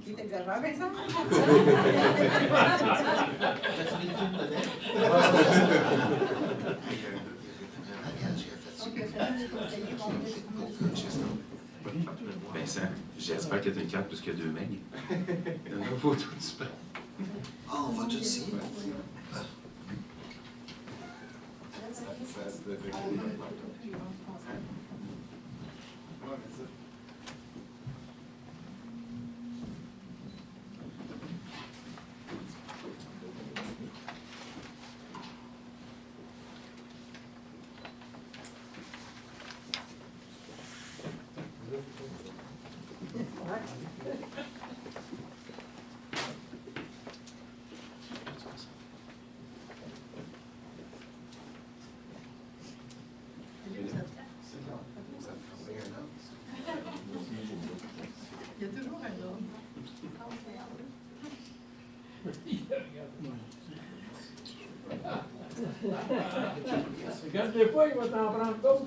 Il t'exagère, Vincent? Vincent, j'espère que tu as une carte plus que 2 megs. Il y en a pas tout de suite. Ah, on va tout ici. Il y a toujours un homme. Regarde-les pas, il va t'en prendre d'autres.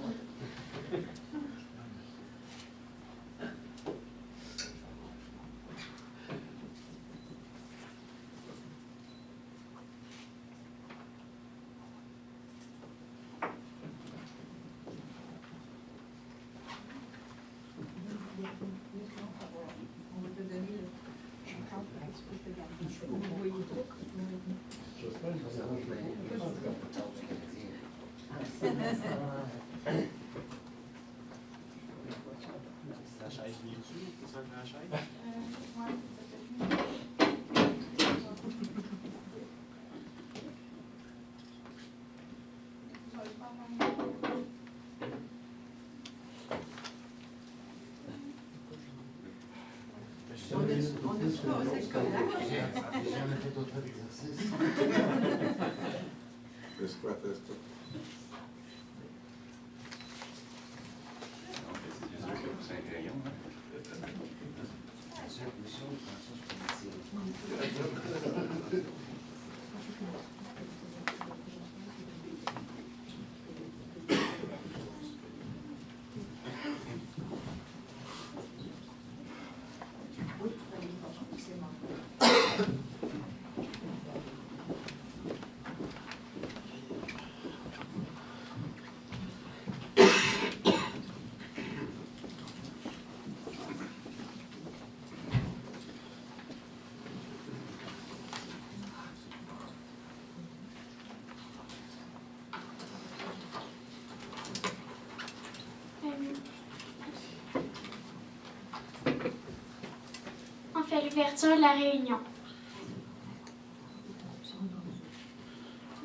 On va te donner le compte, tu peux te garder. Vous voyez tout. La chaise vient-tu? C'est ça la chaise? On a-tu passé scolaire? J'ai jamais fait d'autres exercices. Le squat, le squat. C'est sûr que vous êtes un crayon. On fait l'ouverture de la réunion.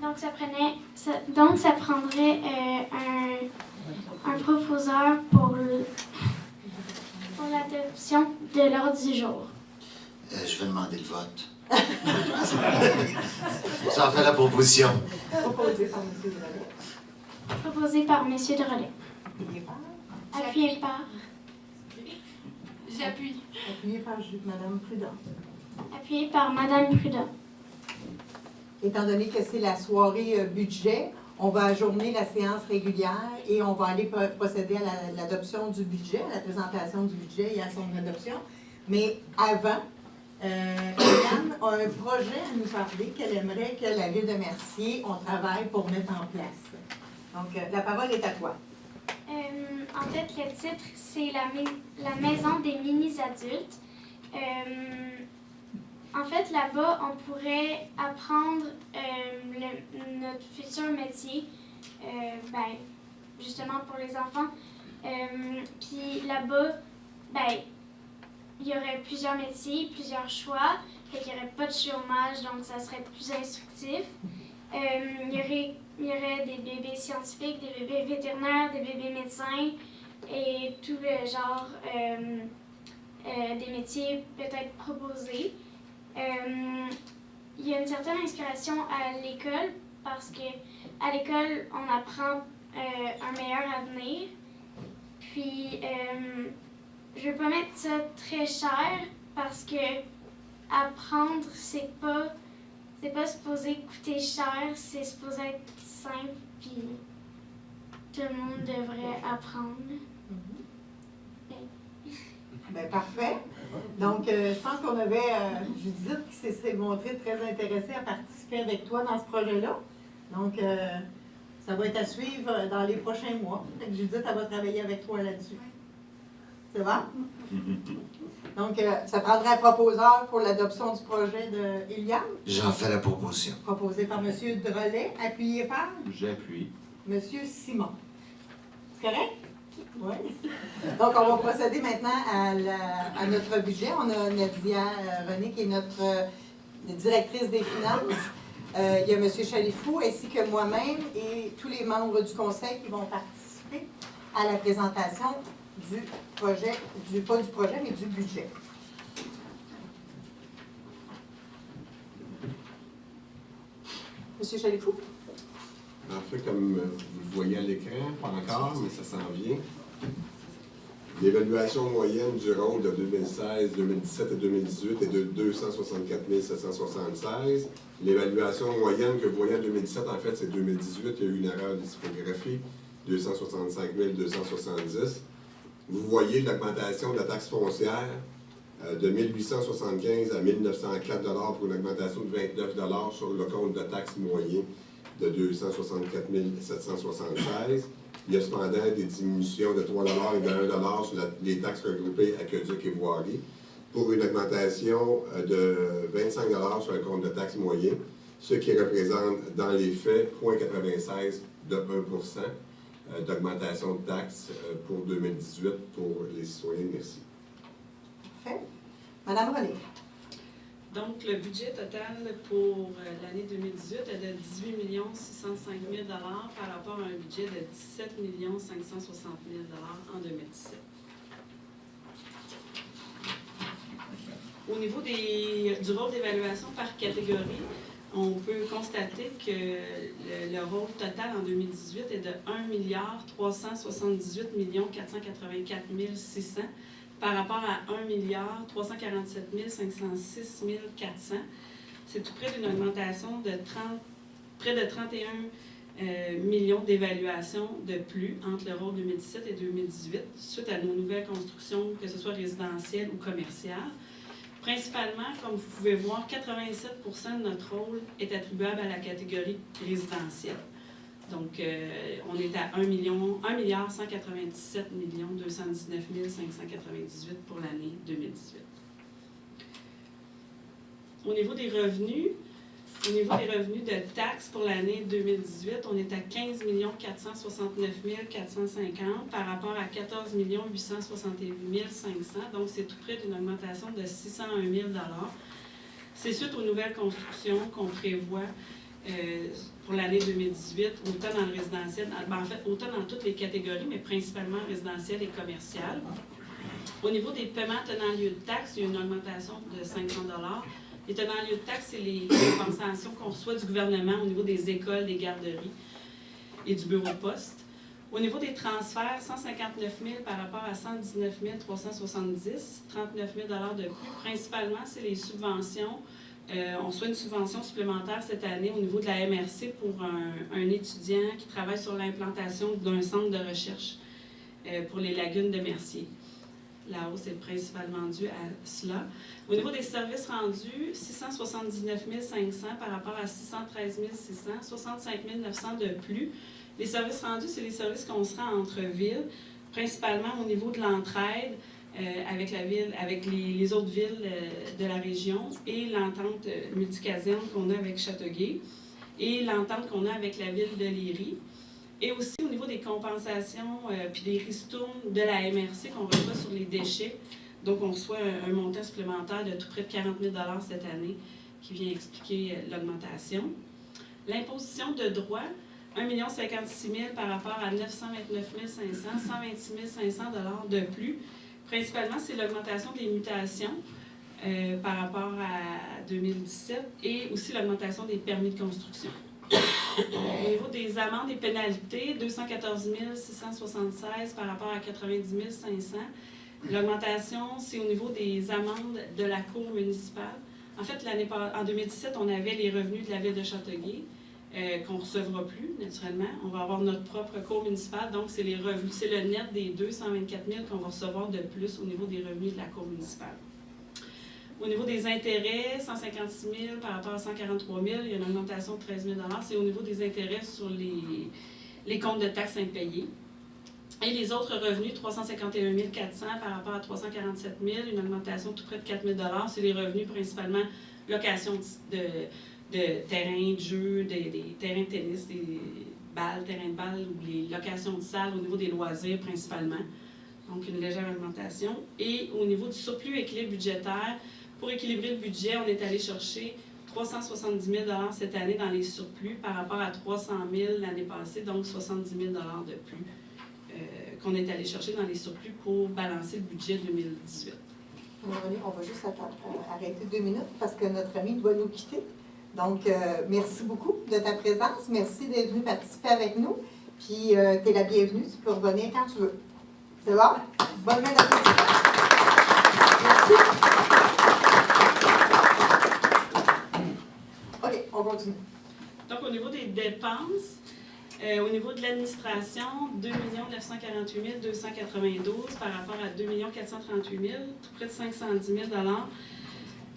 Donc ça prendrait un proposeur pour l'adoption de l'ordre du jour. Je vais demander le vote. J'en fais la proposition. Proposé par M. Drolet. Proposé par M. Drolet. Appuyé par J'appuie. Appuyé par Mme Prudent. Appuyé par Mme Prudent. Étant donné que c'est la soirée budget, on va ajourner la séance régulière et on va aller procéder à l'adoption du budget, à la présentation du budget et à son adoption. Mais avant, Yann a un projet à nous parler qu'elle aimerait que la Ville de Mercier, on travaille pour mettre en place. Donc, la parole est à toi. En fait, le titre, c'est la maison des mini-adultes. En fait, là-bas, on pourrait apprendre notre futur métier, justement pour les enfants. Puis là-bas, il y aurait plusieurs métiers, plusieurs choix, fait qu'il n'y aurait pas de chômage, donc ça serait plus instructif. Il y aurait des bébés scientifiques, des bébés vétérinaires, des bébés médecins et tout le genre des métiers peut-être proposés. Il y a une certaine inspiration à l'école parce que à l'école, on apprend un meilleur avenir. Puis, je veux pas mettre ça très cher parce que apprendre, c'est pas supposé coûter cher, c'est supposé être simple, puis tout le monde devrait apprendre. Bien, parfait. Donc, je pense qu'on avait Judith qui s'est montrée très intéressée à participer avec toi dans ce projet-là. Donc, ça va être à suivre dans les prochains mois. Fait que Judith, elle va travailler avec toi là-dessus. C'est bon? Donc, ça prendrait un proposeur pour l'adoption du projet de Iliam, J'en fais la proposition. proposé par M. Drolet, appuyé par J'appuie. M. Simon. C'est correct? Oui. Donc, on va procéder maintenant à notre budget. On a Nadia René, qui est notre directrice des finances. Il y a M. Chalifou, ainsi que moi-même et tous les membres du conseil qui vont participer à la présentation du projet, pas du projet, mais du budget. M. Chalifou? En fait, comme vous le voyez à l'écran, pas encore, mais ça s'en vient. L'évaluation moyenne du rôle de 2016, 2017 et 2018 est de 264 776. L'évaluation moyenne que vous voyez en 2017, en fait, c'est 2018. Il y a eu une erreur de typographie, 265 270. Vous voyez l'augmentation de la taxe foncière de 1875 à 1904 pour une augmentation de 29 sur le compte de taxe moyen de 264 776. Il y a cependant des diminutions de 3 et de 1 sur les taxes regroupées aqueduc et voirie, pour une augmentation de 25 sur le compte de taxe moyen, ce qui représente dans les faits 0,96 de 1 d'augmentation de taxes pour 2018 pour les citoyens. Merci. Parfait. Madame René. Donc, le budget total pour l'année 2018 est de 18 605 000 par rapport à un budget de 17 560 000 en 2017. Au niveau du rôle d'évaluation par catégorie, on peut constater que le rôle total en 2018 est de 1 378 484 600 par rapport à 1 347 506 400. C'est tout près d'une augmentation de près de 31 millions d'évaluations de plus entre le rôle 2017 et 2018, suite à nos nouvelles constructions, que ce soit résidentielles ou commerciales. Principalement, comme vous pouvez voir, 87 de notre rôle est attribuable à la catégorie résidentielle. Donc, on est à 1 197 219 598 pour l'année 2018. Au niveau des revenus de taxes pour l'année 2018, on est à 15 469 450 par rapport à 14 868 500. Donc, c'est tout près d'une augmentation de 601 000 $. C'est suite aux nouvelles constructions qu'on prévoit pour l'année 2018, autant dans le résidentiel, en fait, autant dans toutes les catégories, mais principalement résidentiel et commercial. Au niveau des paiements tenant lieu de taxes, il y a une augmentation de 500 $. Les tenants lieu de taxes, c'est les compensations qu'on reçoit du gouvernement au niveau des écoles, des garderies et du bureau de poste. Au niveau des transferts, 159 000 par rapport à 119 370, 39 000 $ de plus. Principalement, c'est les subventions. On reçoit une subvention supplémentaire cette année au niveau de la MRC pour un étudiant qui travaille sur l'implantation d'un centre de recherche pour les lagunes de Mercier. La hausse est principalement due à cela. Au niveau des services rendus, 679 500 par rapport à 613 600, 65 900 de plus. Les services rendus, c'est les services qu'on se rend entre villes, principalement au niveau de l'entraide avec la ville, avec les autres villes de la région, et l'entente multicaserne qu'on a avec Châteauguay, et l'entente qu'on a avec la ville de Léry. Et aussi au niveau des compensations puis des ristournes de la MRC qu'on reçoit sur les déchets. Donc, on reçoit un montant supplémentaire de tout près de 40 000 cette année qui vient expliquer l'augmentation. L'imposition de droit, 1 056 000 par rapport à 929 500, 126 500 de plus. Principalement, c'est l'augmentation des mutations par rapport à 2017 et aussi l'augmentation des permis de construction. Au niveau des amendes et pénalités, 214 676 par rapport à 90 500. L'augmentation, c'est au niveau des amendes de la Cour municipale. En fait, en 2017, on avait les revenus de la Ville de Châteauguay, qu'on ne recevra plus, naturellement. On va avoir notre propre Cour municipale, donc c'est les revenus, c'est le net des 224 000 qu'on va recevoir de plus au niveau des revenus de la Cour municipale. Au niveau des intérêts, 156 000 par rapport à 143 000, il y a une augmentation de 13 000 $. C'est au niveau des intérêts sur les comptes de taxes impayés. Et les autres revenus, 351 400 par rapport à 347 000, une augmentation de tout près de 4 000 $. C'est les revenus principalement location de terrains de jeu, des terrains de tennis, des terrains de balles ou les locations de salles au niveau des loisirs principalement. Donc, une légère augmentation. Et au niveau du surplus équilibre budgétaire, pour équilibrer le budget, on est allé chercher 370 000 $ cette année dans les surplus par rapport à 300 000 l'année passée, donc 70 000 $ de plus qu'on est allé chercher dans les surplus pour balancer le budget 2018. On va juste arrêter 2 minutes parce que notre ami doit nous quitter. Donc, merci beaucoup de ta présence. Merci d'être venu participer avec nous. Puis, tu es la bienvenue. Tu peux revenir quand tu veux. C'est bon? Bonne main d'applaudissements. Merci. OK, on continue. Donc, au niveau des dépenses, au niveau de l'administration, 2 948 292 par rapport à 2 438 000, tout près de 510 000 $.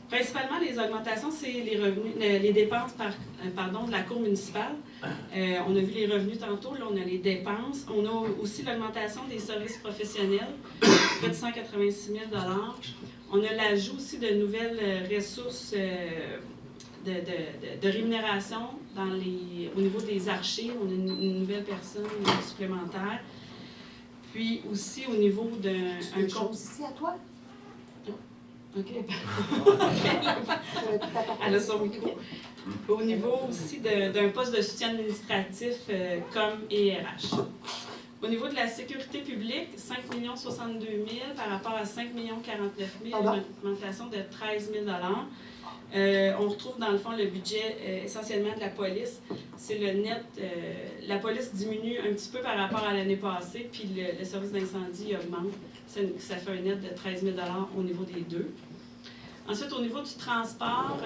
Principalement, les augmentations, c'est les dépenses de la Cour municipale. On a vu les revenus tantôt, là, on a les dépenses. On a aussi l'augmentation des services professionnels, près de 186 000 $. On a l'ajout aussi de nouvelles ressources de rémunération au niveau des archives. On a une nouvelle personne supplémentaire. Puis aussi au niveau d'un compte... ici à toi? OK. Elle a son micro. Au niveau aussi d'un poste de soutien administratif comme ERH. Au niveau de la sécurité publique, 5 062 000 par rapport à 5 049 000, une augmentation de 13 000 $. On retrouve dans le fond le budget essentiellement de la police. C'est le net. La police diminue un petit peu par rapport à l'année passée, puis le service d'incendie augmente. Ça fait un net de 13 000 $ au niveau des deux. Ensuite, au niveau du transport,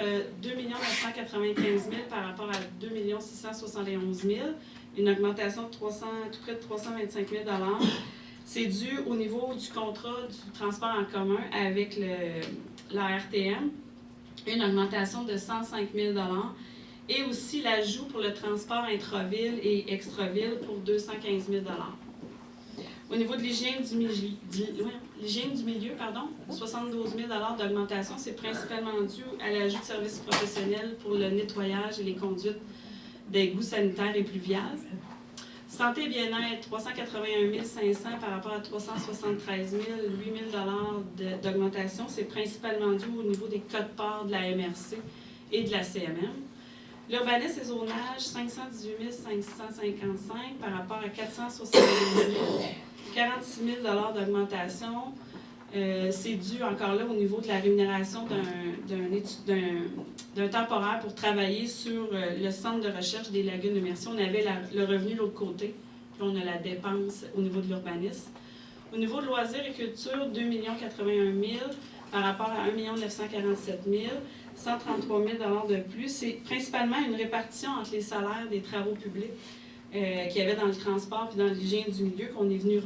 2 995 000 par rapport à 2 671 000, une augmentation de tout près de 325 000 $. C'est dû au niveau du contrat du transport en commun avec la RTM, une augmentation de 105 000 $, et aussi l'ajout pour le transport intra-ville et extra-ville pour 215 000 $. Au niveau de l'hygiène du milieu, 72 000 $ d'augmentation, c'est principalement dû à l'ajout de services professionnels pour le nettoyage et les conduites d'égouts sanitaires et pluviales. Santé et bien-être, 381 500 par rapport à 373 000, 8 000 $ d'augmentation. C'est principalement dû au niveau des codes-parts de la MRC et de la CMM. L'urbanisme et zonage, 518 555 par rapport à 472 000, 46 000 $ d'augmentation. C'est dû encore là au niveau de la rémunération d'un temporaire pour travailler sur le centre de recherche des lagunes de Mercier. On avait le revenu de l'autre côté, puis on a la dépense au niveau de l'urbanisme. Au niveau de loisirs et culture, 2 081 000 par rapport à 1 947 000, 133 000 $ de plus. C'est principalement une répartition entre les salaires des travaux publics qu'il y avait dans le transport et dans l'hygiène du milieu qu'on est venu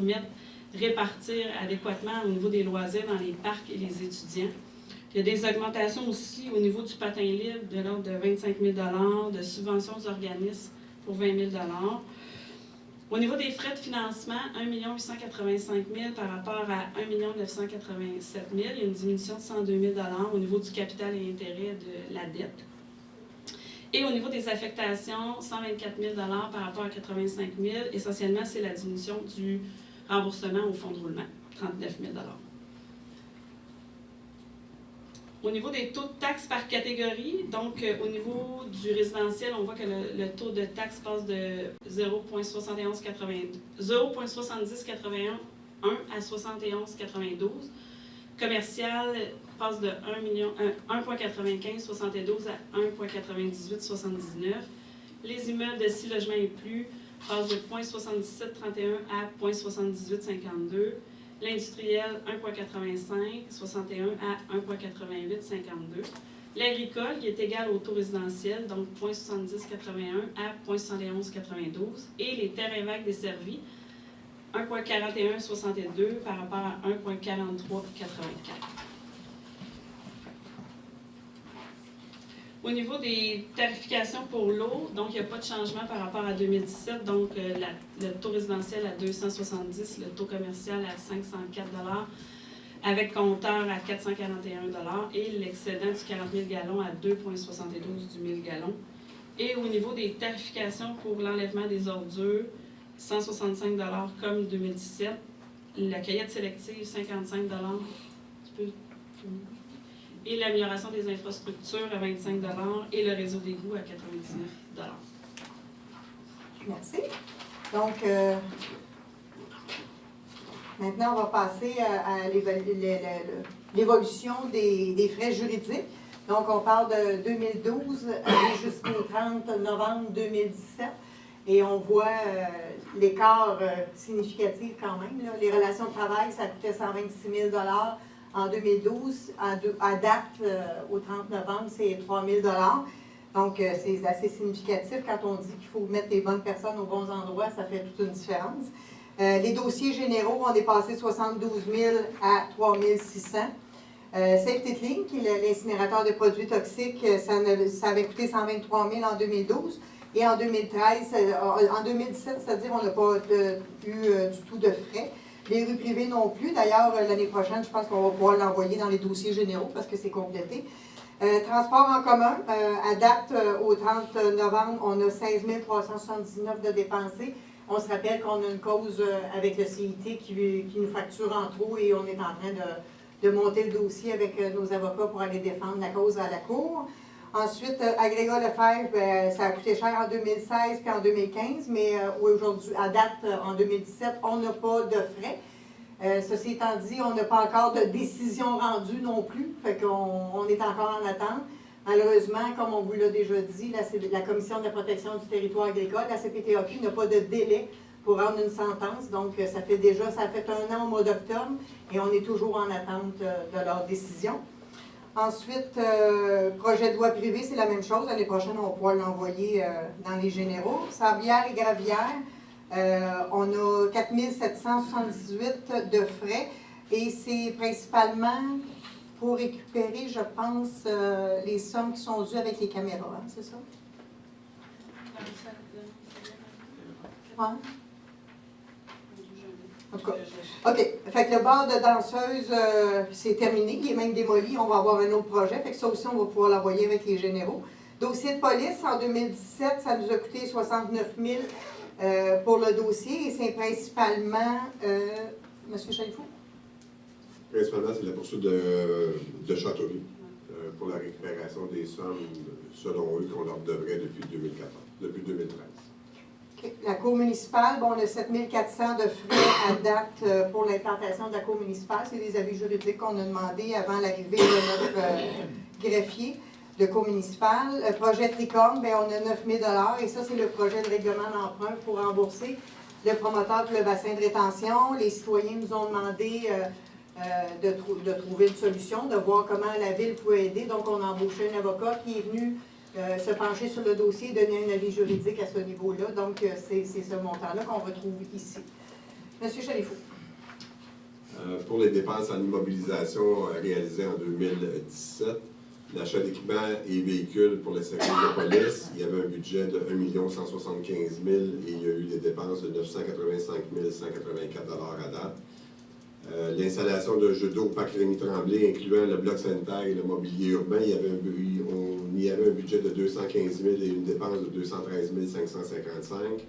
répartir adéquatement au niveau des loisirs dans les parcs et les étudiants. Il y a des augmentations aussi au niveau du patin libre de l'ordre de 25 000 $, de subventions aux organismes pour 20 000 $. Au niveau des frais de financement, 1 885 000 par rapport à 1 987 000. Il y a une diminution de 102 000 $ au niveau du capital et intérêt de la dette. Et au niveau des affectations, 124 000 $ par rapport à 85 000. Essentiellement, c'est la diminution du remboursement au fonds de roulement, 39 000 $. Au niveau des taux de taxes par catégorie, donc au niveau du résidentiel, on voit que le taux de taxe passe de 0,7081 à 71,92. Commercial passe de 1,9572 à 1,9879. Les immeubles de 6 logements et plus passent de 0,7731 à 0,7852. L'industriel, 1,8561 à 1,8852. L'agricole, qui est égal au taux résidentiel, donc 0,7081 à 0,7192. Et les terrains vagues desservis, 1,4162 par rapport à 1,4384. Au niveau des tarifications pour l'eau, donc il n'y a pas de changement par rapport à 2017. Donc le taux résidentiel à 270, le taux commercial à 504 $, avec compteur à 441 $ et l'excédent du 40 000 gallons à 2,72 du 1000 gallons. Et au niveau des tarifications pour l'enlèvement des ordures, 165 $ comme 2017. La cueillette sélective, 55 $. Tu peux... Et l'amélioration des infrastructures à 25 $ et le réseau d'égout à 99 $. Merci. Donc, maintenant, on va passer à l'évolution des frais juridiques. Donc, on parle de 2012 jusqu'au 30 novembre 2017. Et on voit l'écart significatif quand même. Là. Les relations de travail, ça coûtait 126 000 $ en 2012. À date, au 30 novembre, c'est 3 000 $. Donc, c'est assez significatif. Quand on dit qu'il faut mettre les bonnes personnes aux bons endroits, ça fait toute une différence. Les dossiers généraux, on est passé de 72 000 à 3 600. Safety Clean, qui est l'incinérateur de produits toxiques, ça avait coûté 123 000 en 2012. Et en 2013, en 2017, c'est-à-dire on n'a pas eu du tout de frais. Les rues privées non plus. D'ailleurs, l'année prochaine, je pense qu'on va pouvoir l'envoyer dans les dossiers généraux parce que c'est complété. Transport en commun, à date, au 30 novembre, on a 16 379 de dépensés. On se rappelle qu'on a une cause avec le CIT qui nous facture en trop et on est en train de monter le dossier avec nos avocats pour aller défendre la cause à la Cour. Ensuite, Agrégat Lefebvre, ça a coûté cher en 2016 puis en 2015, mais aujourd'hui, à date, en 2017, on n'a pas de frais. Ceci étant dit, on n'a pas encore de décision rendue non plus, fait qu'on est encore en attente. Malheureusement, comme on vous l'a déjà dit, la Commission de la protection du territoire agricole, la CPTAQ, n'a pas de délai pour rendre une sentence, donc ça fait 1 an au mois d'octobre et on est toujours en attente de leur décision. Ensuite, projet de loi privé, c'est la même chose. L'année prochaine, on va pouvoir l'envoyer dans les généraux. Sablières et Gravières, on a 4 778 de frais et c'est principalement pour récupérer, je pense, les sommes qui sont dues avec les caméras, hein, c'est ça? Ouais. En tout cas, OK. Fait que le bar de danseuse, c'est terminé. Il est même démoli. On va avoir un autre projet. Fait que ça aussi, on va pouvoir l'envoyer avec les généraux. Dossier de police, en 2017, ça nous a coûté 69 000 pour le dossier. Et c'est principalement... M. Chalifou? Principalement, c'est la poursuite de Châteauguay pour la récupération des sommes, selon eux, qu'on leur devrait depuis 2013. Okay. La Cour municipale, bon, on a 7 400 de frais à date pour l'implantation de la Cour municipale. C'est des avis juridiques qu'on a demandé avant l'arrivée de notre greffier de Cour municipale. Le projet Tricorne, bien, on a 9 000 $ et ça, c'est le projet de règlement d'emprunt pour rembourser le promoteur pour le bassin de rétention. Les citoyens nous ont demandé de trouver une solution, de voir comment la Ville pouvait aider. Donc, on a embauché un avocat qui est venu se pencher sur le dossier et donner un avis juridique à ce niveau-là. Donc, c'est ce montant-là qu'on retrouve ici. Monsieur Chalifou. Pour les dépenses en immobilisation réalisées en 2017, l'achat d'équipements et véhicules pour les services de police, il y avait un budget de 1 175 000 et il y a eu des dépenses de 985 184 $ à date. L'installation de jeux d'eau au parc Rémy-Tremblay, incluant le bloc sanitaire et le mobilier urbain, il y avait un budget de 215 000 et une dépense de 213 555.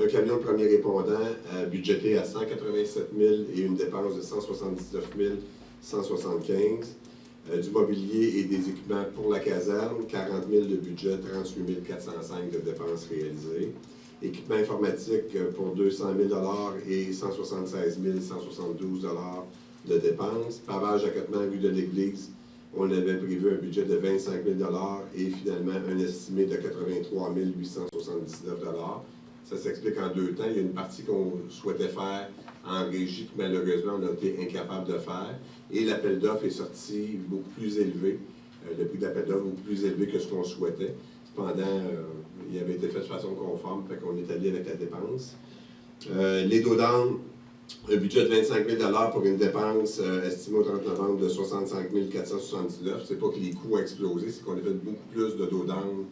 Un camion de premier répondant budgété à 187 000 et une dépense de 179 175. Du mobilier et des équipements pour la caserne, 40 000 de budget, 38 405 de dépenses réalisées. Équipement informatique pour 200 000 et 176 172 de dépenses. Pavage, accotement, rue de l'Église, on avait prévu un budget de 25 000 et finalement un estimé de 83 879 Ça s'explique en 2 temps. Il y a une partie qu'on souhaitait faire en régie que malheureusement on a été incapable de faire. Et l'appel d'offres est sorti beaucoup plus élevé. Le prix d'appel d'offres beaucoup plus élevé que ce qu'on souhaitait. Cependant, il avait été fait de façon conforme, fait qu'on est allé avec la dépense. Les dos-d'âne, un budget de 25 000 pour une dépense estimée au 30 novembre de 65 479. C'est pas que les coûts ont explosé, c'est qu'on a fait beaucoup plus de dos-d'âne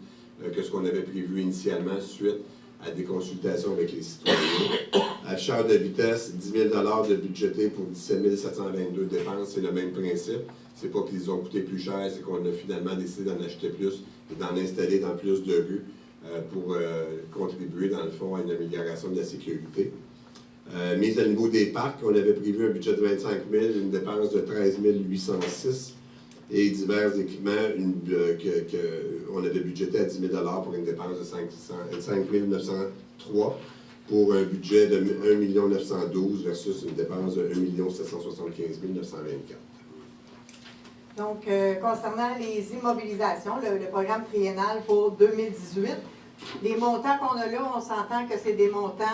que ce qu'on avait prévu initialement suite à des consultations avec les citoyens. Afficheur de vitesse, 10 000 de budgété pour 17 722 dépenses, c'est le même principe. C'est pas qu'ils ont coûté plus cher, c'est qu'on a finalement décidé d'en acheter plus et d'en installer dans plus de rues pour contribuer, dans le fond, à une amélioration de la sécurité. Mise à niveau des parcs, on avait prévu un budget de 25 000, une dépense de 13 806 et divers équipements on avait budgété à 10 000 pour une dépense de 5 903 pour un budget de 1 912 versus une dépense de 1 775 924. Donc, concernant les immobilisations, le programme triennal pour 2018, les montants qu'on a là, on s'entend que c'est des montants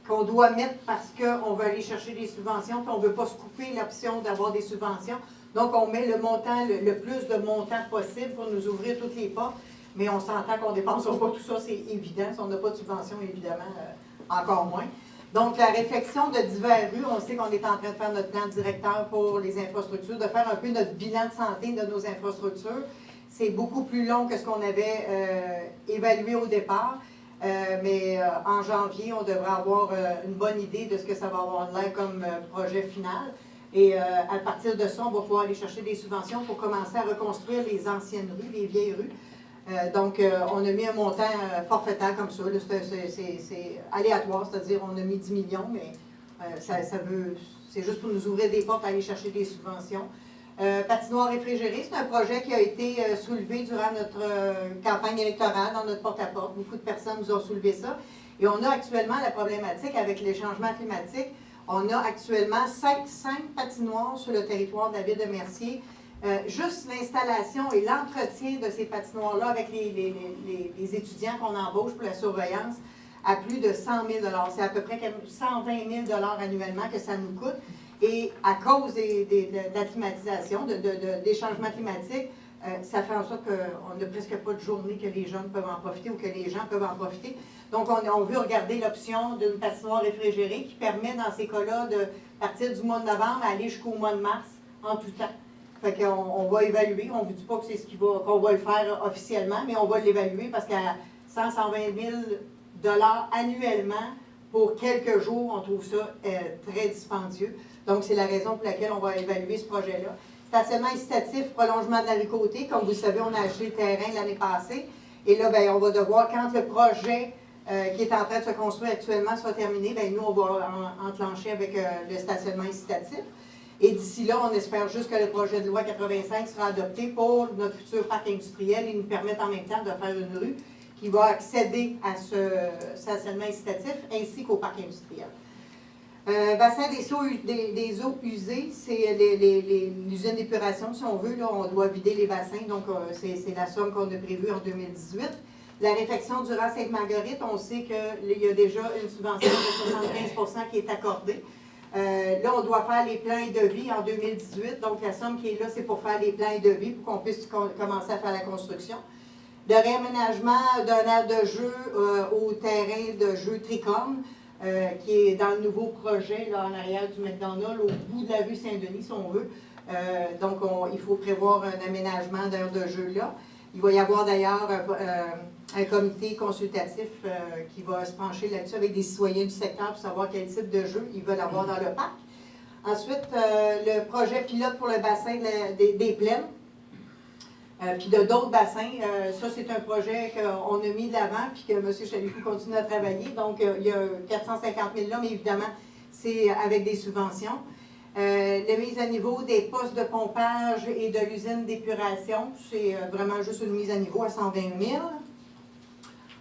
qu'on doit mettre parce qu'on veut aller chercher des subventions, puis on ne veut pas se couper l'option d'avoir des subventions. Donc, on met le montant, le plus de montants possible pour nous ouvrir toutes les portes, mais on s'entend qu'on ne dépensera pas tout ça, c'est évident. Si on n'a pas de subvention, évidemment, encore moins. Donc, la réflexion de divers rues, on sait qu'on est en train de faire notre plan directeur pour les infrastructures, de faire un peu notre bilan de santé de nos infrastructures. C'est beaucoup plus long que ce qu'on avait évalué au départ, mais en janvier, on devrait avoir une bonne idée de ce que ça va avoir l'air comme projet final. Et à partir de ça, on va pouvoir aller chercher des subventions pour commencer à reconstruire les anciennes rues, les vieilles rues. Donc, on a mis un montant forfaitaire comme ça. C'est aléatoire, c'est-à-dire on a mis 10 millions, mais c'est juste pour nous ouvrir des portes, aller chercher des subventions. Patinoire réfrigérée, c'est un projet qui a été soulevé durant notre campagne électorale, dans notre porte-à-porte. Beaucoup de personnes nous ont soulevé ça. Et on a actuellement la problématique avec les changements climatiques. On a actuellement 5 patinoires sur le territoire de la ville de Mercier. Juste l'installation et l'entretien de ces patinoires-là avec les étudiants qu'on embauche pour la surveillance à plus de 100 000 $. C'est à peu près 120 000 $ annuellement que ça nous coûte. Et à cause de la climatisation, des changements climatiques, ça fait en sorte qu'on n'a presque pas de journée que les jeunes peuvent en profiter ou que les gens peuvent en profiter. Donc, on veut regarder l'option d'une patinoire réfrigérée qui permet, dans ces cas-là, de partir du mois de novembre à aller jusqu'au mois de mars en tout temps. Fait qu'on va évaluer. On ne vous dit pas que c'est qu'on va le faire officiellement, mais on va l'évaluer parce qu'à 120 000 $ annuellement, pour quelques jours, on trouve ça très dispendieux. Donc, c'est la raison pour laquelle on va évaluer ce projet-là. Stationnement incitatif, prolongement de la rue Côté. Comme vous le savez, on a acheté le terrain l'année passée. Et là, bien, on va devoir, quand le projet qui est en train de se construire actuellement soit terminé, bien, nous, on va enclencher avec le stationnement incitatif. Et d'ici là, on espère juste que le projet de loi 85 sera adopté pour notre futur parc industriel et nous permettre en même temps de faire une rue qui va accéder à ce stationnement incitatif ainsi qu'au parc industriel. Bassin des eaux usées, c'est l'usine d'épuration, si on veut. Là, on doit vider les bassins, donc c'est la somme qu'on a prévue en 2018. La réfection du rang Sainte-Marguerite, on sait qu'il y a déjà une subvention de 75 % qui est accordée. Là, on doit faire les plans et devis en 2018, donc la somme qui est là, c'est pour faire les plans et devis pour qu'on puisse commencer à faire la construction. Le réaménagement d'un aire de jeu au terrain de jeu Tricorne, qui est dans le nouveau projet là, en arrière du McDonald's, au bout de la rue Saint-Denis, si on veut. Donc, il faut prévoir un aménagement d'aire de jeu là. Il va y avoir d'ailleurs un comité consultatif qui va se pencher là-dessus avec des citoyens du secteur pour savoir quel type de jeu ils veulent avoir dans le parc. Ensuite, le projet pilote pour le bassin des plaines. Puis de d'autres bassins, ça c'est un projet qu'on a mis de l'avant puis que M. Chalicou continue à travailler. Donc, il y a 450 000 là, mais évidemment, c'est avec des subventions. La mise à niveau des postes de pompage et de l'usine d'épuration, c'est vraiment juste une mise à niveau à 120 000.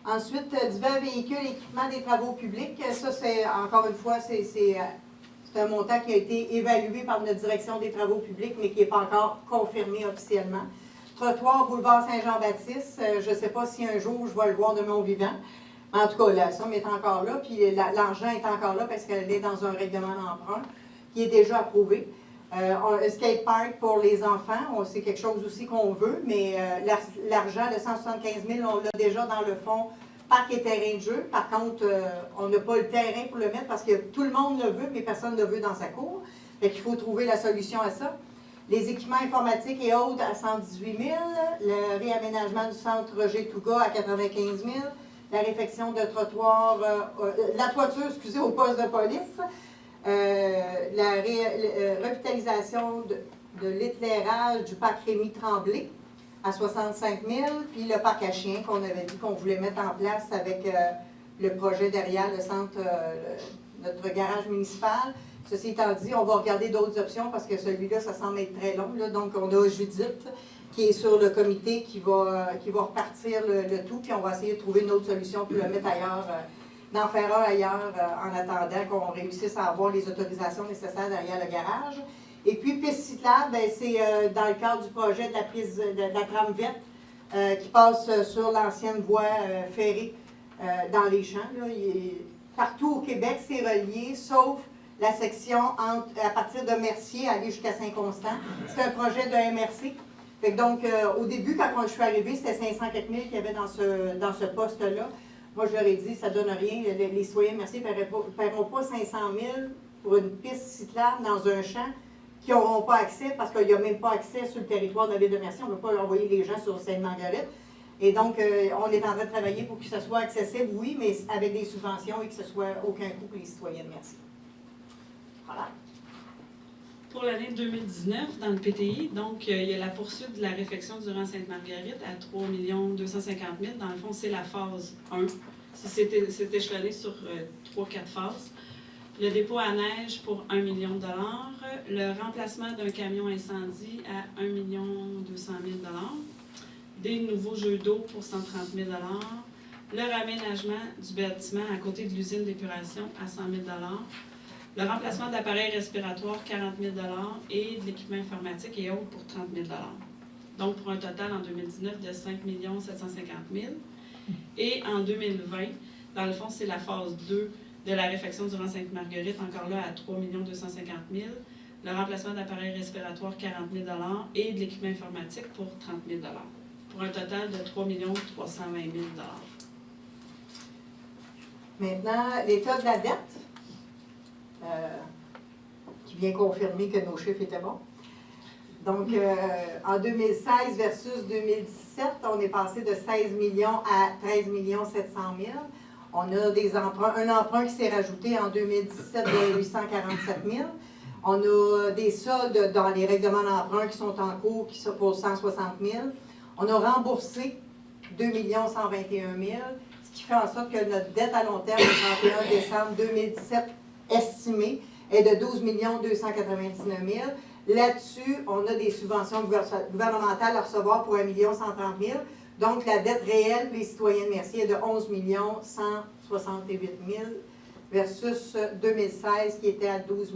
Ensuite, divers véhicules, équipements des travaux publics. Ça, c'est, encore une fois, c'est un montant qui a été évalué par notre direction des travaux publics, mais qui n'est pas encore confirmé officiellement. Trottoir, boulevard Saint-Jean-Baptiste, je ne sais pas si un jour je vais le voir de mon vivant. En tout cas, la somme est encore là, puis l'argent est encore là parce qu'elle est dans un règlement d'emprunt qui est déjà approuvé. Un skatepark pour les enfants, c'est quelque chose aussi qu'on veut, mais l'argent de 175 000, on l'a déjà dans le fonds parc et terrain de jeu. Par contre, on n'a pas le terrain pour le mettre parce que tout le monde le veut, mais personne ne le veut dans sa cour. Fait qu'il faut trouver la solution à ça. Les équipements informatiques et autres à 118 000, le réaménagement du centre Roger Touga à 95 000, la réfection de trottoir, la toiture, excusez, au poste de police, la revitalisation de l'éclairage du parc Rémy-Tremblay à 65 000, puis le parc à chiens qu'on avait dit qu'on voulait mettre en place avec le projet derrière le centre, notre garage municipal. Ceci étant dit, on va regarder d'autres options parce que celui-là, ça semble être très long. Là. Donc, on a Judith qui est sur le comité qui va repartir le tout, puis on va essayer de trouver une autre solution pour le mettre ailleurs, d'en faire un ailleurs en attendant qu'on réussisse à avoir les autorisations nécessaires derrière le garage. Et puis, piste cyclable, ben, c'est dans le cadre du projet de la piste de la tram verte qui passe sur l'ancienne voie ferrée dans les champs. Là. Partout au Québec, c'est relié, sauf la section à partir de Mercier aller jusqu'à Saint-Constant. C'est un projet de MRC. Fait que donc, au début, quand je suis arrivée, c'était 500 quelques mille qu'il y avait dans ce poste-là. Moi, je leur ai dit, ça ne donne rien. Les citoyens Mercier ne paieront pas 500 000 pour une piste cyclable dans un champ qui n'auront pas accès, parce qu'il n'y a même pas accès sur le territoire de la ville de Mercier. On ne peut pas envoyer les gens sur Sainte-Marguerite. Et donc, on est en train de travailler pour que ce soit accessible, oui, mais avec des subventions et que ce soit aucun coût pour les citoyens de Mercier. Voilà. Pour l'année 2019, dans le PTI, donc, il y a la poursuite de la réfection du rang Sainte-Marguerite à 3 250 000. Dans le fond, c'est la phase 1. C'est échelonné sur 3-4 phases. Le dépôt à neige pour 1 million de dollars. Le remplacement d'un camion incendie à 1 200 000 dollars. Des nouveaux jeux d'eau pour 130 000 dollars. Le raménagement du bâtiment à côté de l'usine d'épuration à 100 000 dollars. Le remplacement d'appareils respiratoires, 40 000 et de l'équipement informatique et autres pour 30 000 Donc, pour un total en 2019 de 5 750 000 Et en 2020, dans le fond, c'est la phase 2 de la réfection du rang Sainte-Marguerite, encore là à 3 250 000 Le remplacement d'appareils respiratoires, 40 000 et de l'équipement informatique pour 30 000 pour un total de 3 320 000 Maintenant, l'état de la dette. Qui vient confirmer que nos chiffres étaient bons. Donc, en 2016 versus 2017, on est passé de 16 millions à 13 700 000. On a un emprunt qui s'est rajouté en 2017 de 847 000. On a des soldes dans les règlements d'emprunt qui sont en cours, qui sont pour 160 000. On a remboursé 2 121 000, ce qui fait en sorte que notre dette à long terme au 31 décembre 2017 estimée est de 12 299 000. Là-dessus, on a des subventions gouvernementales à recevoir pour 1 130 000. Donc, la dette réelle pour les citoyens de Mercier est de 11 168 000 versus 2016 qui était à 12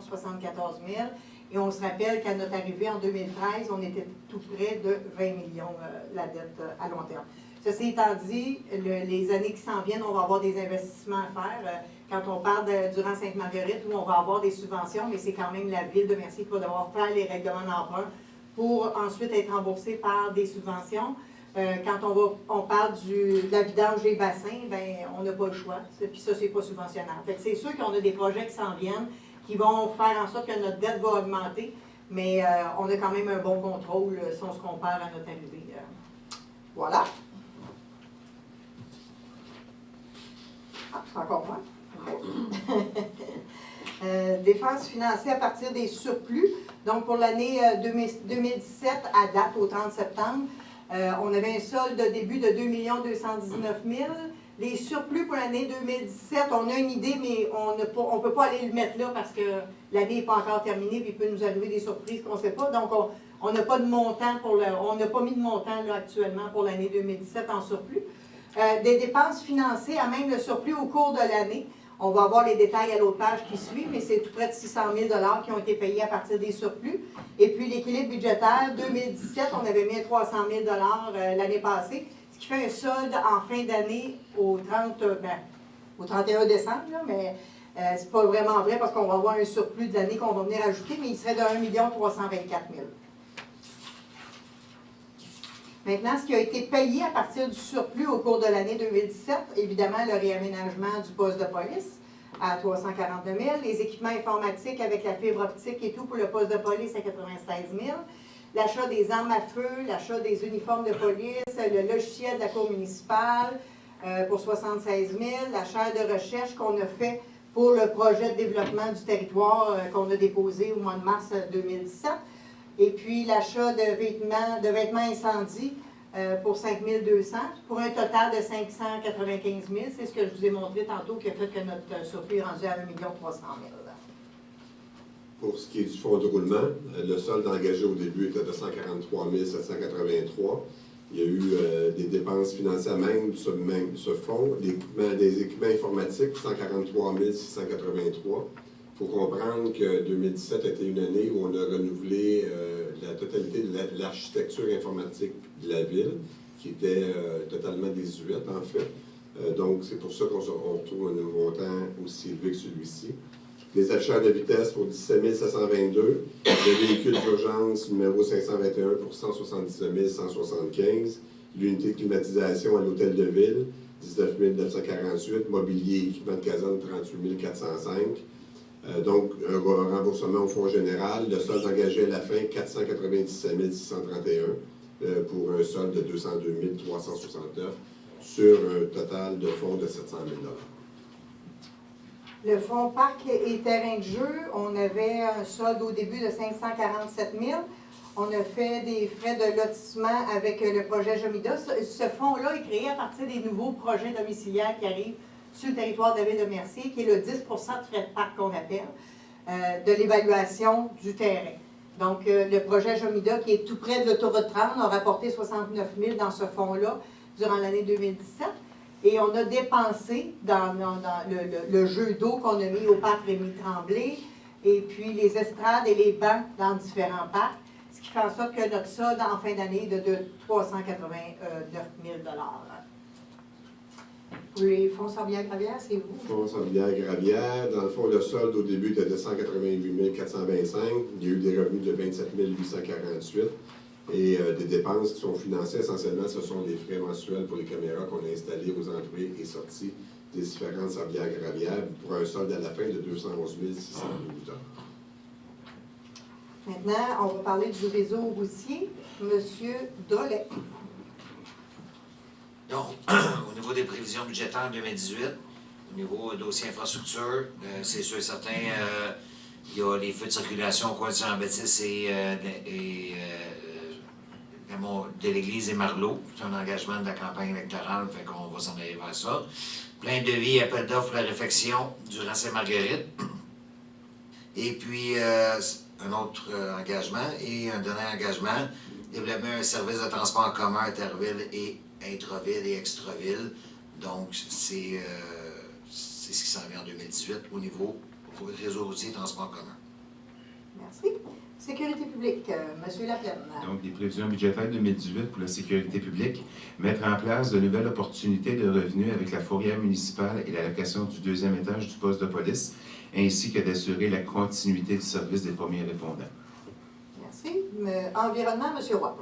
074 000. Et on se rappelle qu'à notre arrivée en 2013, on était tout près de 20 millions la dette à long terme. Ceci étant dit, les années qui s'en viennent, on va avoir des investissements à faire. Quand on parle du rang Sainte-Marguerite, où on va avoir des subventions, mais c'est quand même la ville de Mercier qui va devoir faire les règlements d'emprunt pour ensuite être remboursé par des subventions. Quand on parle de la vidange des bassins, ben on n'a pas le choix. Puis ça, c'est pas subventionnable. Fait que c'est sûr qu'on a des projets qui s'en viennent, qui vont faire en sorte que notre dette va augmenter, mais on a quand même un bon contrôle si on se compare à notre arrivée. Voilà. Ah, c'est encore moi. Défense financée à partir des surplus. Donc, pour l'année 2017, à date, au 30 septembre, on avait un solde de début de 2 219 000. Les surplus pour l'année 2017, on a une idée, mais on ne peut pas aller le mettre là parce que l'année n'est pas encore terminée, puis il peut nous arriver des surprises qu'on ne sait pas. Donc, on n'a pas de montant on n'a pas mis de montant là, actuellement pour l'année 2017 en surplus. Des dépenses financées à même le surplus au cours de l'année. On va avoir les détails à l'autre page qui suit, mais c'est tout près de 600 000 $ qui ont été payés à partir des surplus. Et puis l'équilibre budgétaire, 2017, on avait mis 300 000 $ l'année passée, ce qui fait un solde en fin d'année au 31 décembre, là, mais c'est pas vraiment vrai parce qu'on va avoir un surplus de l'année qu'on va venir ajouter, mais il serait de 1 324 000 $. Maintenant, ce qui a été payé à partir du surplus au cours de l'année 2017, évidemment, le réaménagement du poste de police à 349 000 $, les équipements informatiques avec la fibre optique et tout pour le poste de police à 96 000 $, l'achat des armes à feu, l'achat des uniformes de police, le logiciel de la cour municipale pour 76 000 $, l'achat de recherche qu'on a fait pour le projet de développement du territoire qu'on a déposé au mois de mars 2017. Et puis l'achat de vêtements incendies pour 5 200 $, pour un total de 595 000 $. C'est ce que je vous ai montré tantôt qui a fait que notre surplus est rendu à 1 300 000 $. Pour ce qui est du fonds de roulement, le solde engagé au début était de 143 783. Il y a eu des dépenses financées à même ce fonds, des équipements informatiques, 143 683. Il faut comprendre que 2017 a été une année où on a renouvelé la totalité de l'architecture informatique de la ville, qui était totalement désuète, en fait. Donc, c'est pour ça qu'on retrouve un montant aussi élevé que celui-ci. Les achats de vitesse pour 17 722, le véhicule d'urgence numéro 521 pour 179 175, l'unité de climatisation à l'hôtel de ville, 19 948, mobilier et équipement de caserne, 38 405. Donc, un remboursement au fonds général, le solde engagé à la fin, 497 631, pour un solde de 202 369, sur un total de fonds de 700 000 $. Le fonds parc et terrain de jeu, on avait un solde au début de 547 000 $. On a fait des frais de lotissement avec le projet Jomida. Ce fonds-là est créé à partir des nouveaux projets domiciliaires qui arrivent sur le territoire de la ville de Mercier, qui est le 10 % de frais de parc qu'on appelle, de l'évaluation du terrain. Donc, le projet Jomida, qui est tout près de l'autoroute 30, a rapporté 69 000 $ dans ce fonds-là durant l'année 2017. Et on a dépensé dans le jeu d'eau qu'on a mis au parc Rémy-Tremblay, et puis les estrades et les bancs dans différents parcs, ce qui fait en sorte que notre solde en fin d'année est de 389 000 $. Pour les fonds Sablière-Gravière, c'est vous? Fonds Sablière-Gravière, dans le fond, le solde au début était de 188 425. Il y a eu des revenus de 27 848. Et des dépenses qui sont financées, essentiellement, ce sont les frais mensuels pour les caméras qu'on a installées aux entrées et sorties des différentes Sablière-Gravière pour un solde à la fin de 211 612 $. Maintenant, on va parler du réseau routier. Monsieur Drolet. Donc, au niveau des prévisions budgétaires 2018, au niveau dossier infrastructure, c'est sûr et certain, il y a les feux de circulation au coin de Saint-Jean-Baptiste de l'église et Marleau. C'est un engagement de la campagne électorale, fait qu'on va s'en aller vers ça. Plein de devis, appel d'offres pour la réfection durant Sainte-Marguerite. Et puis, un autre engagement et un dernier engagement, développer un service de transport en commun interville et intraville et extraville. Donc, c'est ce qui s'en vient en 2018 au niveau du réseau routier et transport en commun. Merci. Sécurité publique, Monsieur Laplaine. Donc, les prévisions budgétaires 2018 pour la sécurité publique, mettre en place de nouvelles opportunités de revenus avec la fourrière municipale et l'allocation du 2e étage du poste de police, ainsi que d'assurer la continuité du service des premiers répondants. Merci. Environnement, Monsieur Roy.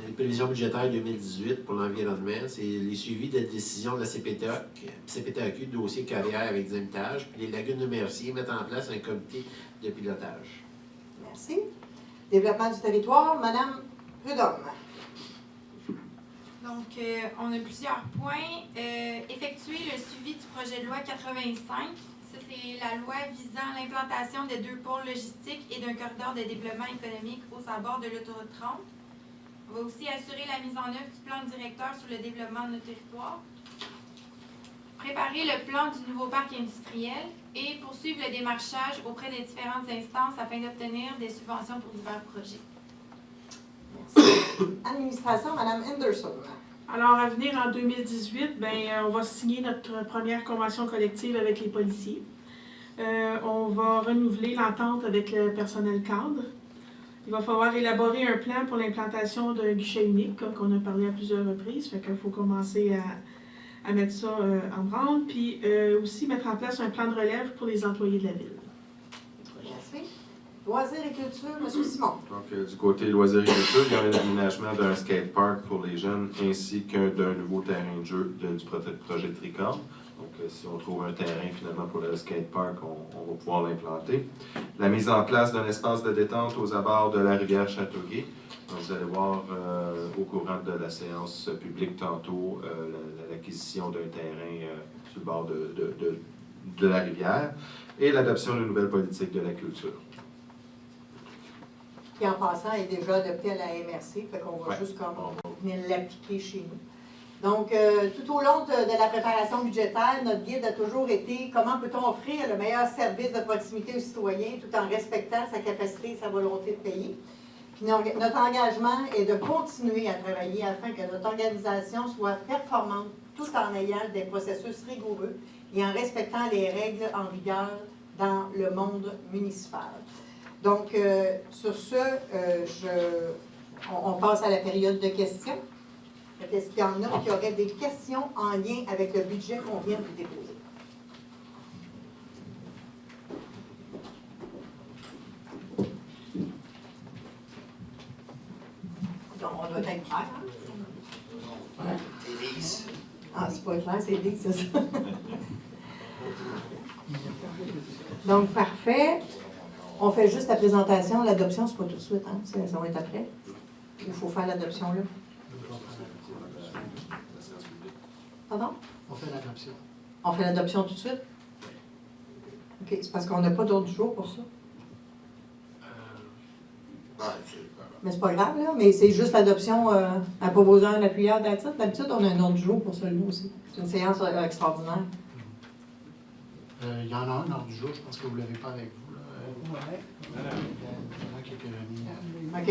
Les prévisions budgétaires 2018 pour l'environnement, c'est les suivis de décisions de la CPTAQ, dossier carrière avec dynamitage, puis les lagunes de Mercier mettent en place un comité de pilotage. Merci. Développement du territoire, Madame Prudhomme. Donc, on a plusieurs points. Effectuer le suivi du projet de loi 85. Ça, c'est la loi visant l'implantation de 2 pôles logistiques et d'un corridor de développement économique aux abords de l'autoroute 30. On va aussi assurer la mise en œuvre du plan directeur sur le développement de notre territoire. préparer le plan du nouveau parc industriel et poursuivre le démarchage auprès des différentes instances afin d'obtenir des subventions pour divers projets. Administration, Mme Henderson. Alors, à venir en 2018, on va signer notre première convention collective avec les policiers. On va renouveler l'entente avec le personnel cadre. Il va falloir élaborer un plan pour l'implantation d'un guichet unique, comme on a parlé à plusieurs reprises. Fait qu'il faut commencer à mettre ça en branle. Puis aussi mettre en place un plan de relève pour les employés de la ville. Merci. Loisirs et culture, M. Simon. Donc, du côté loisirs et culture, il y a l'aménagement d'un skatepark pour les jeunes ainsi d'un nouveau terrain de jeu du projet Tricor. Donc, si on trouve un terrain finalement pour le skatepark, on va pouvoir l'implanter. La mise en place d'un espace de détente aux abords de la rivière Châteauguay. Donc, vous allez voir au courant de la séance publique tantôt l'acquisition d'un terrain sur le bord de la rivière et l'adoption d'une nouvelle politique de la culture. Qui en passant est déjà adopté à la MRC, fait qu'on va Ouais. juste comme venir l'appliquer chez nous. Donc, tout au long de la préparation budgétaire, notre guide a toujours été comment peut-on offrir le meilleur service de proximité aux citoyens tout en respectant sa capacité et sa volonté de payer. Puis notre engagement est de continuer à travailler afin que notre organisation soit performante tout en ayant des processus rigoureux et en respectant les règles en vigueur dans le monde municipal. Donc, sur ce, on passe à la période de questions. Est-ce qu'il y en a qui auraient des questions en lien avec le budget qu'on vient de déposer? Donc, on doit être clair. Hein? Élise. Ah, c'est pas clair, c'est dit, c'est ça. Donc, parfait. On fait juste la présentation. L'adoption, c'est pas tout de suite, hein? Ça va être après. Il faut faire l'adoption là. Pardon? On fait l'adoption. On fait l'adoption tout de suite? OK, c'est parce qu'on n'a pas d'autre jour pour ça. Mais c'est pas grave, là. Mais c'est juste l'adoption à pas besoin d'un appuyeur d'attitude. D'habitude, on a un autre jour pour celui-là aussi. C'est une séance extraordinaire. Il y en a un ordre du jour, je pense que vous ne l'avez pas avec vous. Là. Il y en a quelques remis. OK.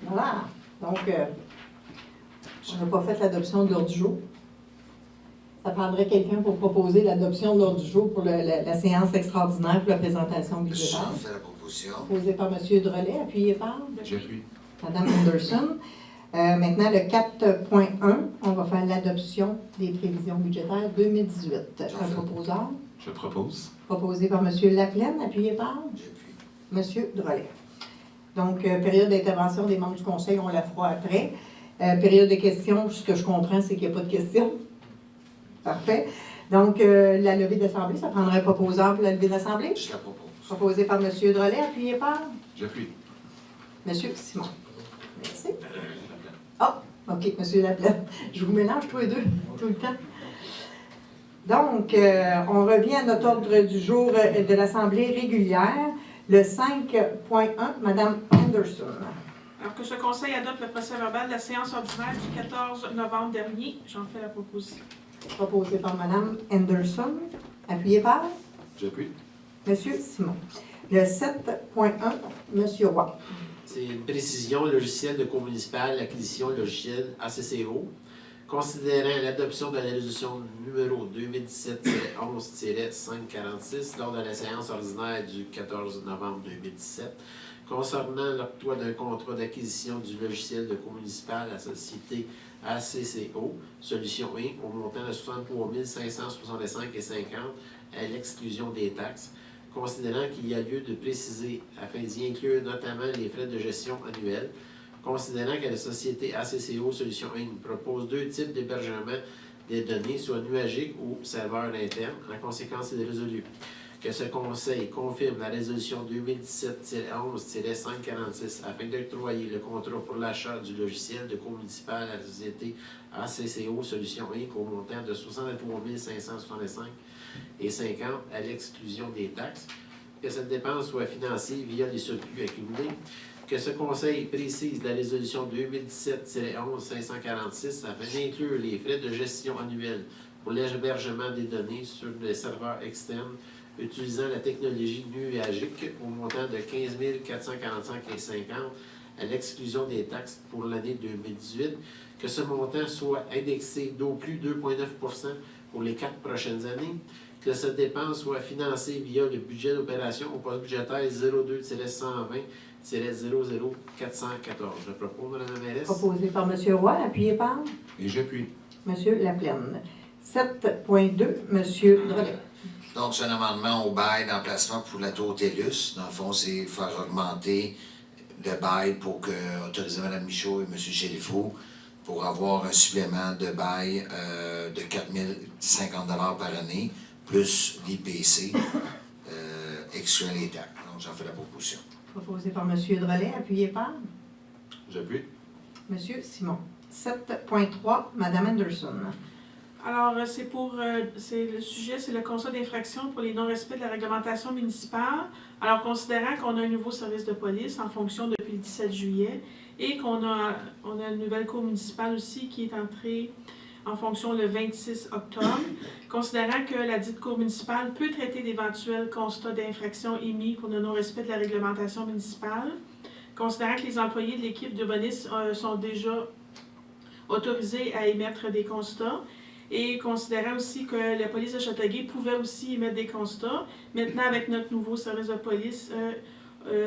Voilà. Donc, on n'a pas fait l'adoption de l'ordre du jour. Ça prendrait quelqu'un pour proposer l'adoption de l'ordre du jour pour la séance extraordinaire pour la présentation budgétaire. J'en fais la proposition. Proposé par M. Drolet, appuyé par J'appuie. Mme Henderson. Maintenant, le 4.1, on va faire l'adoption des prévisions budgétaires 2018. Un proposeur, Je propose. proposé par M. Laplaine, appuyé par J'appuie. M. Drolet. Donc, période d'intervention des membres du conseil, on la fera après. Période de questions, ce que je comprends, c'est qu'il n'y a pas de questions. Parfait. Donc, la levée d'assemblée, ça prendrait un proposeur pour la levée d'assemblée. Je la propose. Proposé par M. Drolet, appuyé par J'appuie. M. Simon. Merci. Ah, OK, M. Laplaine. Je vous mélange tous les deux, tout le temps. Donc, on revient à notre ordre du jour de l'Assemblée régulière. Le 5.1, Mme Henderson. Alors que ce conseil adopte le procès-verbal de la séance ordinaire du 14 novembre dernier, j'en fais la proposition. Proposé par Mme Henderson. Appuyé par J'appuie. M. Simon. Le 7.1, M. Roy. C'est une précision logiciel de co-municipal, l'acquisition logiciel ACCO. Considérant l'adoption de la résolution numéro 2017-11-546 lors de la séance ordinaire du 14 novembre 2017, concernant l'octroi d'un contrat d'acquisition du logiciel de co-municipal à la société ACCO, Solutions Inc., au montant de 63 565,50 à l'exclusion des taxes, considérant qu'il y a lieu de préciser, afin d'y inclure notamment les frais de gestion annuels, considérant que la société ACCO Solutions Inc. propose deux types d'hébergement des données, soit nuagique ou serveur interne. En conséquence, il est résolu que ce Conseil confirme la résolution 2017-11-546 afin d'octroyer le contrat pour l'achat du logiciel de cours municipal à la société ACCO Solutions Inc. au montant de 63 565,50 à l'exclusion des taxes, que cette dépense soit financée via les surplus accumulés, que ce Conseil précise la résolution 2017-11-546 afin d'inclure les frais de gestion annuels pour l'hébergement des données sur des serveurs externes utilisant la technologie nuagique au montant de 15 445,50 à l'exclusion des taxes pour l'année 2018, que ce montant soit indexé d'au plus 2,9 pour les 4 prochaines années, que cette dépense soit financée via le budget d'opération au poste budgétaire 02-120-00414. Je propose, Mme la mairesse. Proposé par M. Roy, appuyé par Et j'appuie. M. Laplaine. 7.2, M. Drolet. Donc, c'est un amendement au bail d'emplacement pour la tour TELUS. Dans le fond, c'est faire augmenter le bail pour autoriser Mme Michaud et M. Chélifoux pour avoir un supplément de bail de 4 050 $ par année, plus l'IPC, excluant les taxes. Donc, j'en fais la proposition. Proposé par M. Drolet, appuyé par J'appuie. M. Simon. 7.3, Mme Anderson. Alors, le sujet, c'est le constat d'infraction pour les non-respects de la réglementation municipale. Alors, considérant qu'on a un nouveau service de police en fonction depuis le 17 juillet et qu'on a une nouvelle cour municipale aussi qui est entrée en fonction le 26 octobre, considérant que la dite cour municipale peut traiter d'éventuels constats d'infraction émis pour le non-respect de la réglementation municipale, considérant que les employés de l'équipe d'urbanisme sont déjà autorisés à émettre des constats, et considérant aussi que la police de Châteauguay pouvait aussi émettre des constats. Maintenant, avec notre nouveau service de police,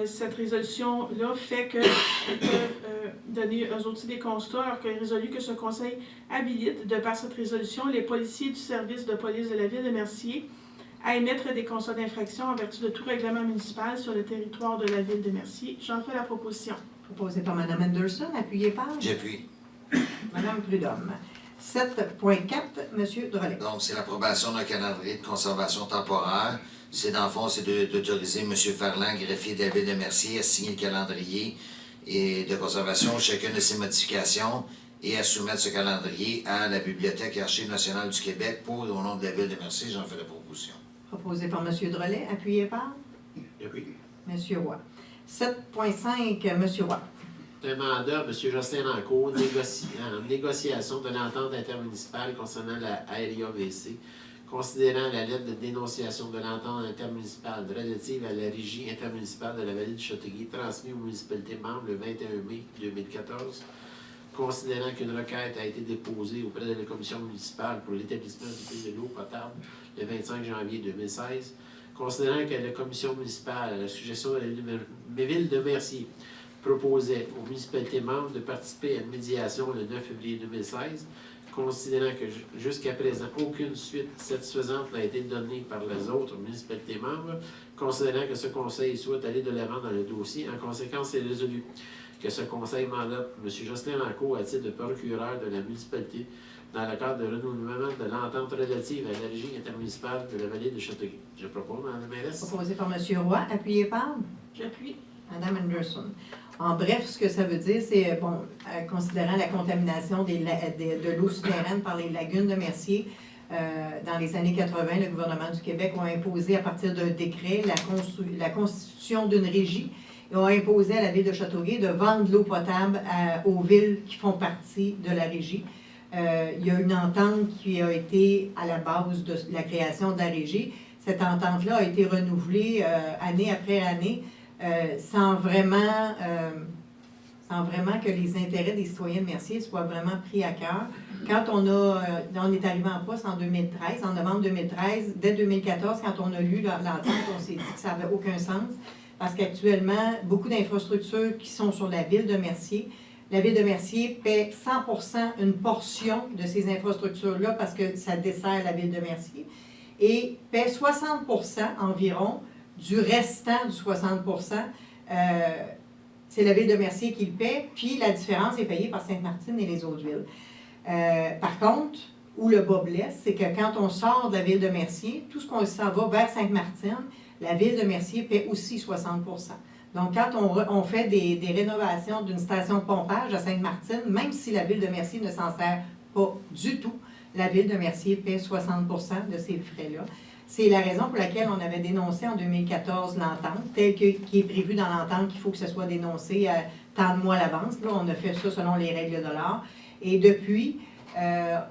cette résolution-là fait qu'ils peuvent donner eux aussi des constats, alors qu'il est résolu que ce conseil habilite, de par cette résolution, les policiers du service de police de la ville de Mercier à émettre des constats d'infraction en vertu de tout règlement municipal sur le territoire de la ville de Mercier. J'en fais la proposition. Proposé par Mme Anderson, appuyé par J'appuie. Mme Prudhomme. 7.4, M. Drolet. Donc, c'est l'approbation d'un calendrier de conservation temporaire. C'est, dans le fond, c'est d'autoriser M. Ferland, greffier de la ville de Mercier, à signer le calendrier et de conservation, chacune de ses modifications, et à soumettre ce calendrier à la Bibliothèque et Archives nationales du Québec pour, au nom de la ville de Mercier. J'en fais la proposition. Proposé par M. Drolet, appuyé par J'appuie. M. Roy. 7.5, M. Roy. Demandeur, M. Jocelyn Rancourt, en négociation de l'entente intermunicipale concernant la RIAVC, considérant la lettre de dénonciation de l'entente intermunicipale relative à la régie intermunicipale de la vallée du Châteauguay transmise aux municipalités membres le 21 mai 2014, considérant qu'une requête a été déposée auprès de la commission municipale pour l'établissement du prix de l'eau potable le 25 janvier 2016, considérant que la commission municipale, à la suggestion de la ville de Mercier, proposait aux municipalités membres de participer à une médiation le 9 février 2016, considérant que jusqu'à présent, aucune suite satisfaisante n'a été donnée par les autres municipalités membres, considérant que ce conseil souhaite aller de l'avant dans le dossier. En conséquence, c'est résolu que ce conseil mandate M. Jocelyn Rancourt à titre de procureur de la municipalité dans le cadre de renouvellement de l'entente relative à la régie intermunicipale de la vallée de Châteauguay. Je propose, Mme la mairesse. Proposé par M. Roy, appuyé par J'appuie. Mme Anderson. En bref, ce que ça veut dire, c'est, considérant la contamination de l'eau souterraine par les lagunes de Mercier, dans les années 80, le gouvernement du Québec a imposé, à partir d'un décret, la constitution d'une régie et a imposé à la ville de Châteauguay de vendre l'eau potable aux villes qui font partie de la régie. Il y a une entente qui a été à la base de la création de la régie. Cette entente-là a été renouvelée année après année, sans vraiment que les intérêts des citoyens de Mercier soient vraiment pris à cœur. Quand on est arrivé en poste en 2013, en novembre 2013, dès 2014, quand on a lu l'entente, on s'est dit que ça n'avait aucun sens, parce qu'actuellement, beaucoup d'infrastructures qui sont sur la ville de Mercier, la ville de Mercier paie 100% une portion de ces infrastructures-là parce que ça dessert la ville de Mercier, et paie 60% environ du restant du 60%, c'est la ville de Mercier qui le paie, puis la différence est payée par Sainte-Martine et les autres villes. Par contre, où le bas blesse, c'est que quand on sort de la ville de Mercier, tout ce qu'on s'en va vers Sainte-Martine, la ville de Mercier paie aussi 60 %. Donc, quand on fait des rénovations d'une station de pompage à Sainte-Martine, même si la ville de Mercier ne s'en sert pas du tout, la ville de Mercier paie 60 % de ces frais-là. C'est la raison pour laquelle on avait dénoncé en 2014 l'entente, telle qui est prévue dans l'entente qu'il faut que ce soit dénoncé tant de mois à l'avance. Là, on a fait ça selon les règles de l'art. Et depuis,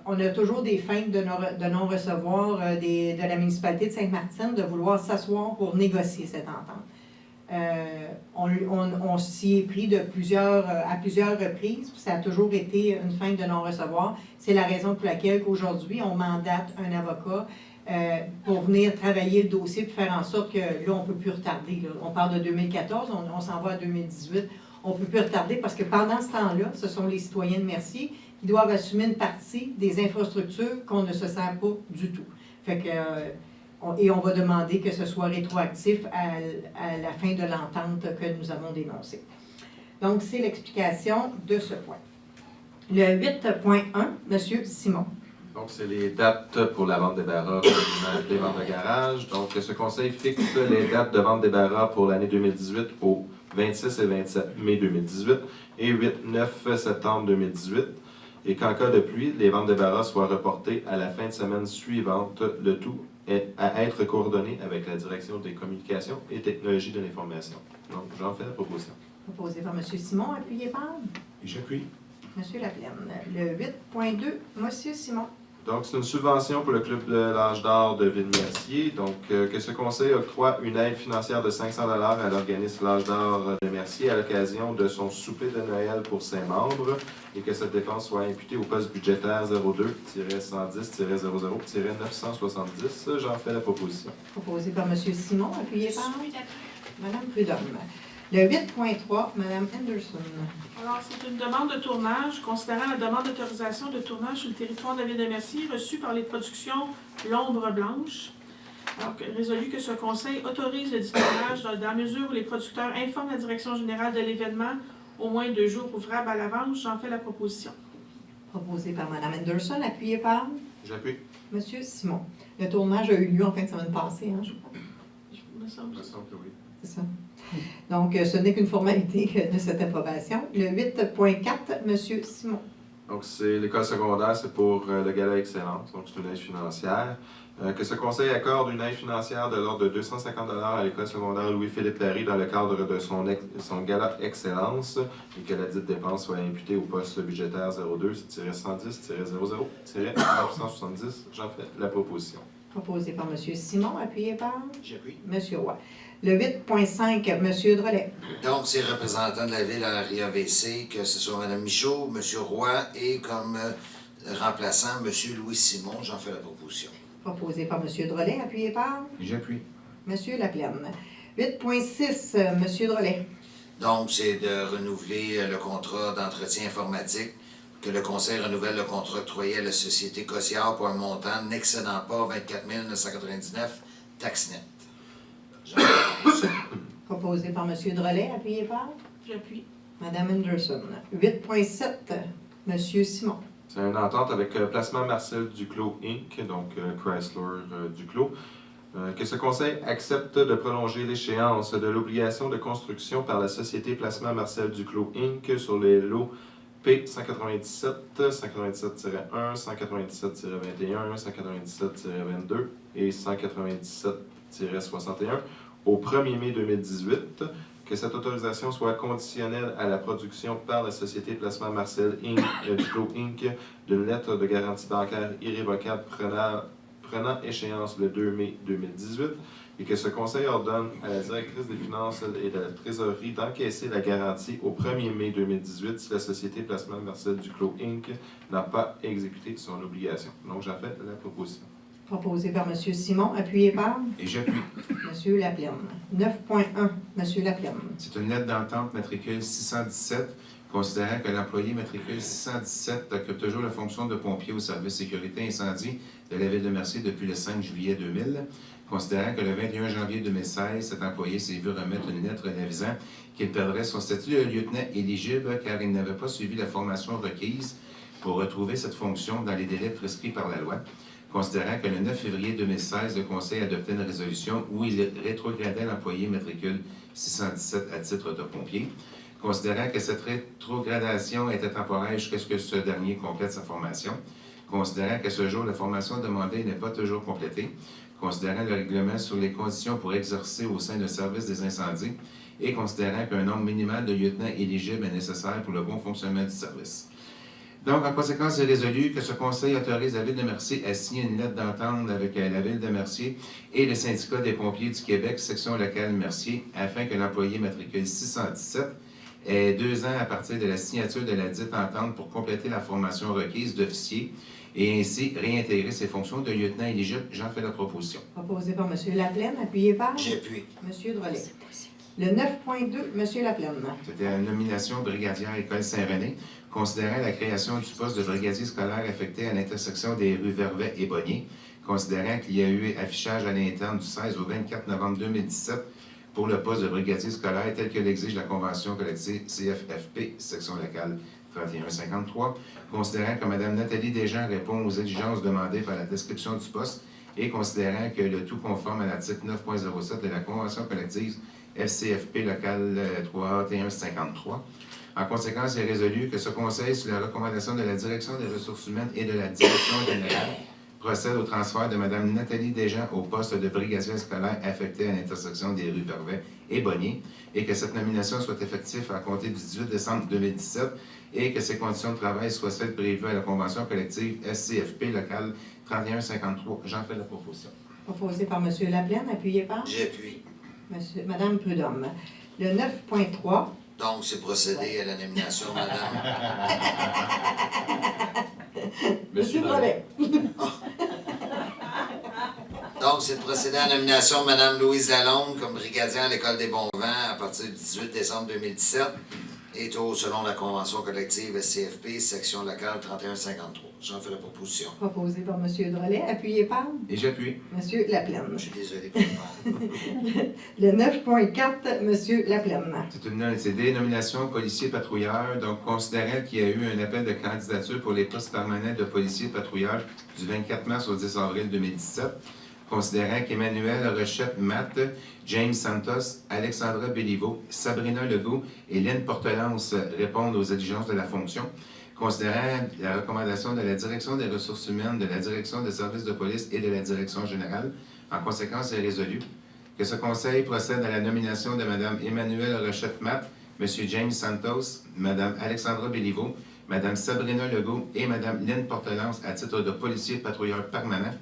on a toujours des feintes de non-recevoir de la municipalité de Sainte-Martine de vouloir s'asseoir pour négocier cette entente. On s'y est pris à plusieurs reprises, puis ça a toujours été une feinte de non-recevoir. C'est la raison pour laquelle aujourd'hui, on mandate un avocat pour venir travailler le dossier pour faire en sorte que là, on ne peut plus retarder. Là. On parle de 2014, on s'en va à 2018. On ne peut plus retarder parce que pendant ce temps-là, ce sont les citoyens de Mercier qui doivent assumer une partie des infrastructures qu'on ne se sert pas du tout. Fait que, et on va demander que ce soit rétroactif à la fin de l'entente que nous avons dénoncée. Donc, c'est l'explication de ce point. Le 8.1, M. Simon. Donc, c'est les dates pour la vente des barras, des ventes de garage. Donc, ce conseil fixe les dates de vente des barras pour l'année 2018 au 26 et 27 mai 2018 et 8-9 septembre 2018. Et qu'en cas de pluie, les ventes des barras soient reportées à la fin de semaine suivante. Le tout est à être coordonné avec la Direction des communications et technologies de l'information. Donc, j'en fais la proposition. Proposé par M. Simon, appuyé par J'appuie. M. Laplaine. Le 8.2, M. Simon. Donc, c'est une subvention pour le Club de l'Âge d'Or de Ville-Mercier. Donc, que ce conseil octroie une aide financière de 500 $ à l'organisme L'Âge d'Or de Mercier à l'occasion de son souper de Noël pour ses membres et que cette dépense soit imputée au poste budgétaire 02-110-00-970. J'en fais la proposition. Proposé par M. Simon, appuyé par Oui, d'accord. Mme Prudhomme. Le 8.3, Mme Anderson. Alors, c'est une demande de tournage considérant la demande d'autorisation de tournage sur le territoire de la ville de Mercier reçue par les productions L'Ombre Blanche. Alors, résolu que ce conseil autorise le tournage dans la mesure où les producteurs informent la direction générale de l'événement au moins 2 jours ouvrables à l'avance. J'en fais la proposition. Proposé par Mme Anderson, appuyé par J'appuie. M. Simon. Le tournage a eu lieu en fin de semaine passée, hein, je crois. Il me semble. Il me semble que oui. C'est ça. Donc, ce n'est qu'une formalité de cette approbation. Le 8.4, M. Simon. Donc, c'est l'école secondaire, c'est pour le Gala Excellence, donc c'est une aide financière. Que ce conseil accorde une aide financière de l'ordre de 250 $ à l'école secondaire Louis-Philippe Larry dans le cadre de son Gala Excellence et que la dite dépense soit imputée au poste budgétaire 02-110-00-970. J'en fais la proposition. Proposé par M. Simon, appuyé par J'appuie. M. Roy. Le 8.5, M. Drolet. Donc, c'est représentant de la ville à RIAVC, que ce soit Mme Michaud, M. Roy et comme remplaçant M. Louis Simon. J'en fais la proposition. Proposé par M. Drolet, appuyé par J'appuie. M. Laplaine. 8.6, M. Drolet. Donc, c'est de renouveler le contrat d'entretien informatique, que le Conseil renouvelle le contrat octroyé à la société Cossiard pour un montant n'excédant pas 24 999 taxes nettes. Proposé par M. Drolet, appuyé par J'appuie. Mme Anderson. 8.7, M. Simon. C'est une entente avec Placement Marcel Duclos Inc., donc Chrysler Duclos. Que ce conseil accepte de prolonger l'échéance de l'obligation de construction par la société Placement Marcel Duclos Inc. sur les lots P197, 197-1, 197-21, 197-22 et 197-61 au 1er mai 2018. Que cette autorisation soit conditionnelle à la production par la société Placement Marcel Duclos Inc. d'une lettre de garantie bancaire irrévocable prenant échéance le 2 mai 2018 et que ce conseil ordonne à la directrice des finances et de la trésorerie d'encaisser la garantie au 1er mai 2018 si la société Placement Marcel Duclos Inc. n'a pas exécuté son obligation. Donc, j'en fais la proposition. Proposé par M. Simon, appuyé par Et j'appuie. M. Laplaine. 9.1, M. Laplaine. C'est une lettre d'entente matricule 617, considérant que l'employé matricule 617 occupe toujours la fonction de pompier au service sécurité incendie de la Ville de Mercier depuis le 5 juillet 2000. Considérant que le 21 janvier 2016, cet employé s'est vu remettre une lettre l'avisant qu'il perdrait son statut de lieutenant éligible car il n'avait pas suivi la formation requise pour retrouver cette fonction dans les délais prescrits par la loi, considérant que le 9 février 2016, le Conseil adoptait une résolution où il rétrogradait l'employé matricule 617 à titre de pompier, considérant que cette rétrogradation était temporaire jusqu'à ce que ce dernier complète sa formation, considérant qu'à ce jour, la formation demandée n'est pas toujours complétée, considérant le règlement sur les conditions pour exercer au sein du service des incendies et considérant qu'un nombre minimal de lieutenants éligibles est nécessaire pour le bon fonctionnement du service. Donc, en conséquence, il est résolu que ce Conseil autorise la Ville de Mercier à signer une lettre d'entente avec la Ville de Mercier et le Syndicat des pompiers du Québec, section locale Mercier, afin que l'employé matricule 617 ait 2 ans à partir de la signature de la dite entente pour compléter la formation requise d'officier et ainsi réintégrer ses fonctions de lieutenant éligible. J'en fais la proposition. Proposé par M. Laplaine, appuyé par J'appuie. M. Drolet. Le 9.2, M. Laplaine. C'était la nomination brigadière École Saint-René, considérant la création du poste de brigadier scolaire affecté à l'intersection des rues Vervet et Bonnier, considérant qu'il y a eu affichage à l'interne du 16 au 24 novembre 2017 pour le poste de brigadier scolaire tel que l'exige la Convention collective CFFP, section locale 3153, considérant que Mme Nathalie Desjean répond aux exigences demandées par la description du poste et considérant que le tout conforme à l'article 9.07 de la Convention collective FCFP locale 3153. En conséquence, il est résolu que ce Conseil, sous la recommandation de la Direction des ressources humaines et de la Direction générale, procède au transfert de Mme Nathalie Desjean au poste de brigadier scolaire affecté à l'intersection des rues Vervet et Bonnier et que cette nomination soit effective à compter du 18 décembre 2017 et que ses conditions de travail soient celles prévues à la Convention collective SCFP locale 3153. J'en fais la proposition. Proposé par M. Laplaine, appuyé par J'appuie. Mme Prudhomme. Le 9.3, Donc, c'est procédé à la nomination, madame. M. Drolet. Donc, c'est procédé à la nomination de Mme Louise Lalonde comme brigadière à l'École des Bons Vents à partir du 18 décembre 2017 et au selon la Convention collective SCFP, section locale 3153. J'en fais la proposition. Proposé par M. Drolet, appuyé par Et j'appuie. M. Laplaine. Je suis désolé pour le mal. Le 9.4, M. Laplaine. C'est des nominations policiers patrouilleurs, donc considérant qu'il y a eu un appel de candidature pour les postes permanents de policiers patrouilleurs du 24 mars au 10 avril 2017, considérant qu'Emmanuel Rochette-Matt, James Santos, Alexandra Béliveau, Sabrina Legault et Lynn Portelance répondent aux exigences de la fonction, considérant la recommandation de la Direction des ressources humaines, de la Direction des services de police et de la Direction générale. En conséquence, il est résolu que ce Conseil procède à la nomination de Mme Emmanuelle Rochette-Matt, M. James Santos, Mme Alexandra Béliveau, Mme Sabrina Legault et Mme Lynn Portelance à titre de policiers patrouilleurs permanents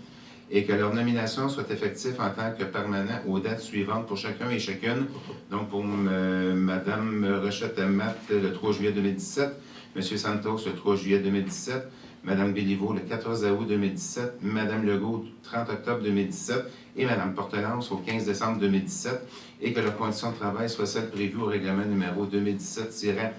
et que leur nomination soit effective en tant que permanent aux dates suivantes pour chacun et chacune. Donc, pour Mme Rochette-Matt, le 3 juillet 2017, M. Santos, le 3 juillet 2017, Mme Béliveau, le 14 août 2017, Mme Legault, le 30 octobre 2017 et Mme Portelance, au 15 décembre 2017, et que leurs conditions de travail soient celles prévues au règlement numéro 2017-947,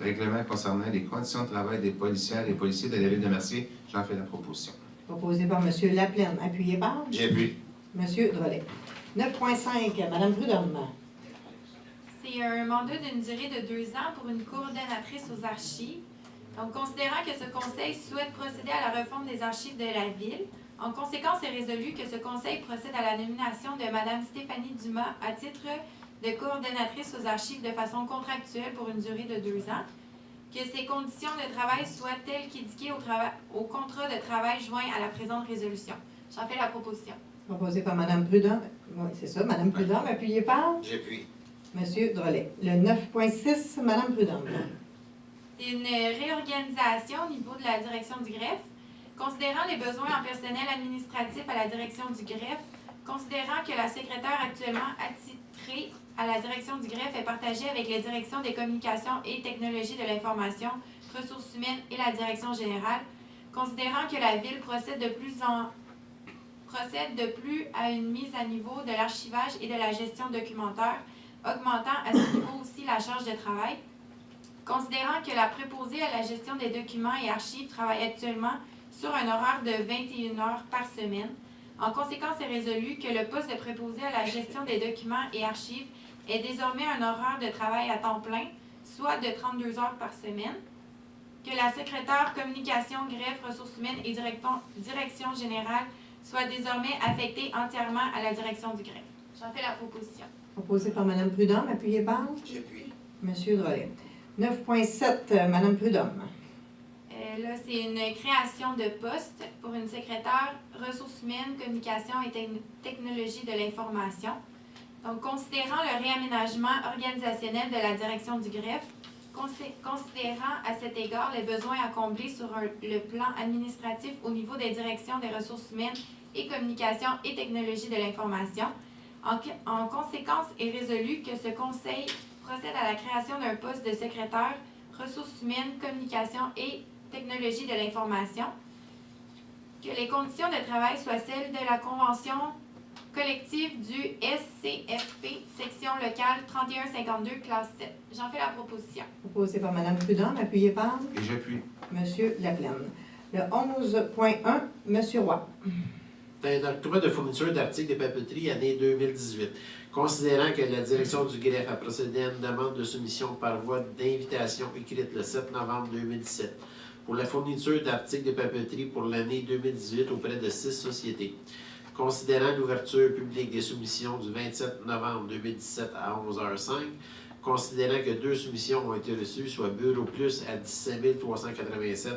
règlement concernant les conditions de travail des policières et policiers de la Ville de Mercier. J'en fais la proposition. Proposé par M. Laplaine, appuyé par J'appuie. M. Drolet. 9.5, Mme Prudhomme. C'est un mandat d'une durée de 2 ans pour une coordonnatrice aux archives. Donc, considérant que ce conseil souhaite procéder à la refonte des archives de la Ville, en conséquence, est résolu que ce conseil procède à la nomination de Mme Stéphanie Dumas à titre de coordonnatrice aux archives de façon contractuelle pour une durée de 2 ans, que ses conditions de travail soient telles qu'indiquées au contrat de travail joint à la présente résolution. J'en fais la proposition. Proposé par Mme Prudhomme. Oui, c'est ça, Mme Prudhomme, appuyé par J'appuie. M. Drolet. Le 9.6, Mme Prudhomme. C'est une réorganisation au niveau de la direction du greffe. Considérant les besoins en personnel administratif à la direction du greffe, considérant que la secrétaire actuellement attitrée à la direction du greffe est partagée avec les directions des communications et technologies de l'information, ressources humaines et la direction générale, considérant que la Ville procède de plus à une mise à niveau de l'archivage et de la gestion documentaire, augmentant à ce niveau aussi la charge de travail, considérant que la préposée à la gestion des documents et archives travaille actuellement sur un horaire de 21 heures par semaine. En conséquence, est résolu que le poste de préposé à la gestion des documents et archives est désormais un horaire de travail à temps plein, soit de 32 heures par semaine. que la secrétaire communication, greffe, ressources humaines et direction générale soit désormais affectée entièrement à la direction du greffe. J'en fais la proposition. Proposé par Mme Prudhomme, appuyé par J'appuie. M. Drolet. 9.7, Mme Prudhomme. Là, c'est une création de poste pour une secrétaire ressources humaines, communication et technologie de l'information. Donc, considérant le réaménagement organisationnel de la direction du greffe, considérant à cet égard les besoins à combler sur le plan administratif au niveau des directions des ressources humaines et communication et technologie de l'information, en conséquence est résolu que ce conseil procède à la création d'un poste de secrétaire ressources humaines, communication et technologie de l'information, que les conditions de travail soient celles de la convention collective du SCFP, section locale 3152, classe 7. J'en fais la proposition. Proposé par Mme Prudhomme, appuyé par Et j'appuie. M. Laplaine. Le 11.1, M. Roy. C'est un octroi de fourniture d'articles de papeterie année 2018. Considérant que la direction du greffe a procédé à une demande de soumission par voie d'invitation écrite le 7 novembre 2017 pour la fourniture d'articles de papeterie pour l'année 2018 auprès de 6 sociétés. Considérant l'ouverture publique des soumissions du 27 novembre 2017 à 11h05, considérant que 2 soumissions ont été reçues, soit Bureau Plus à 17 387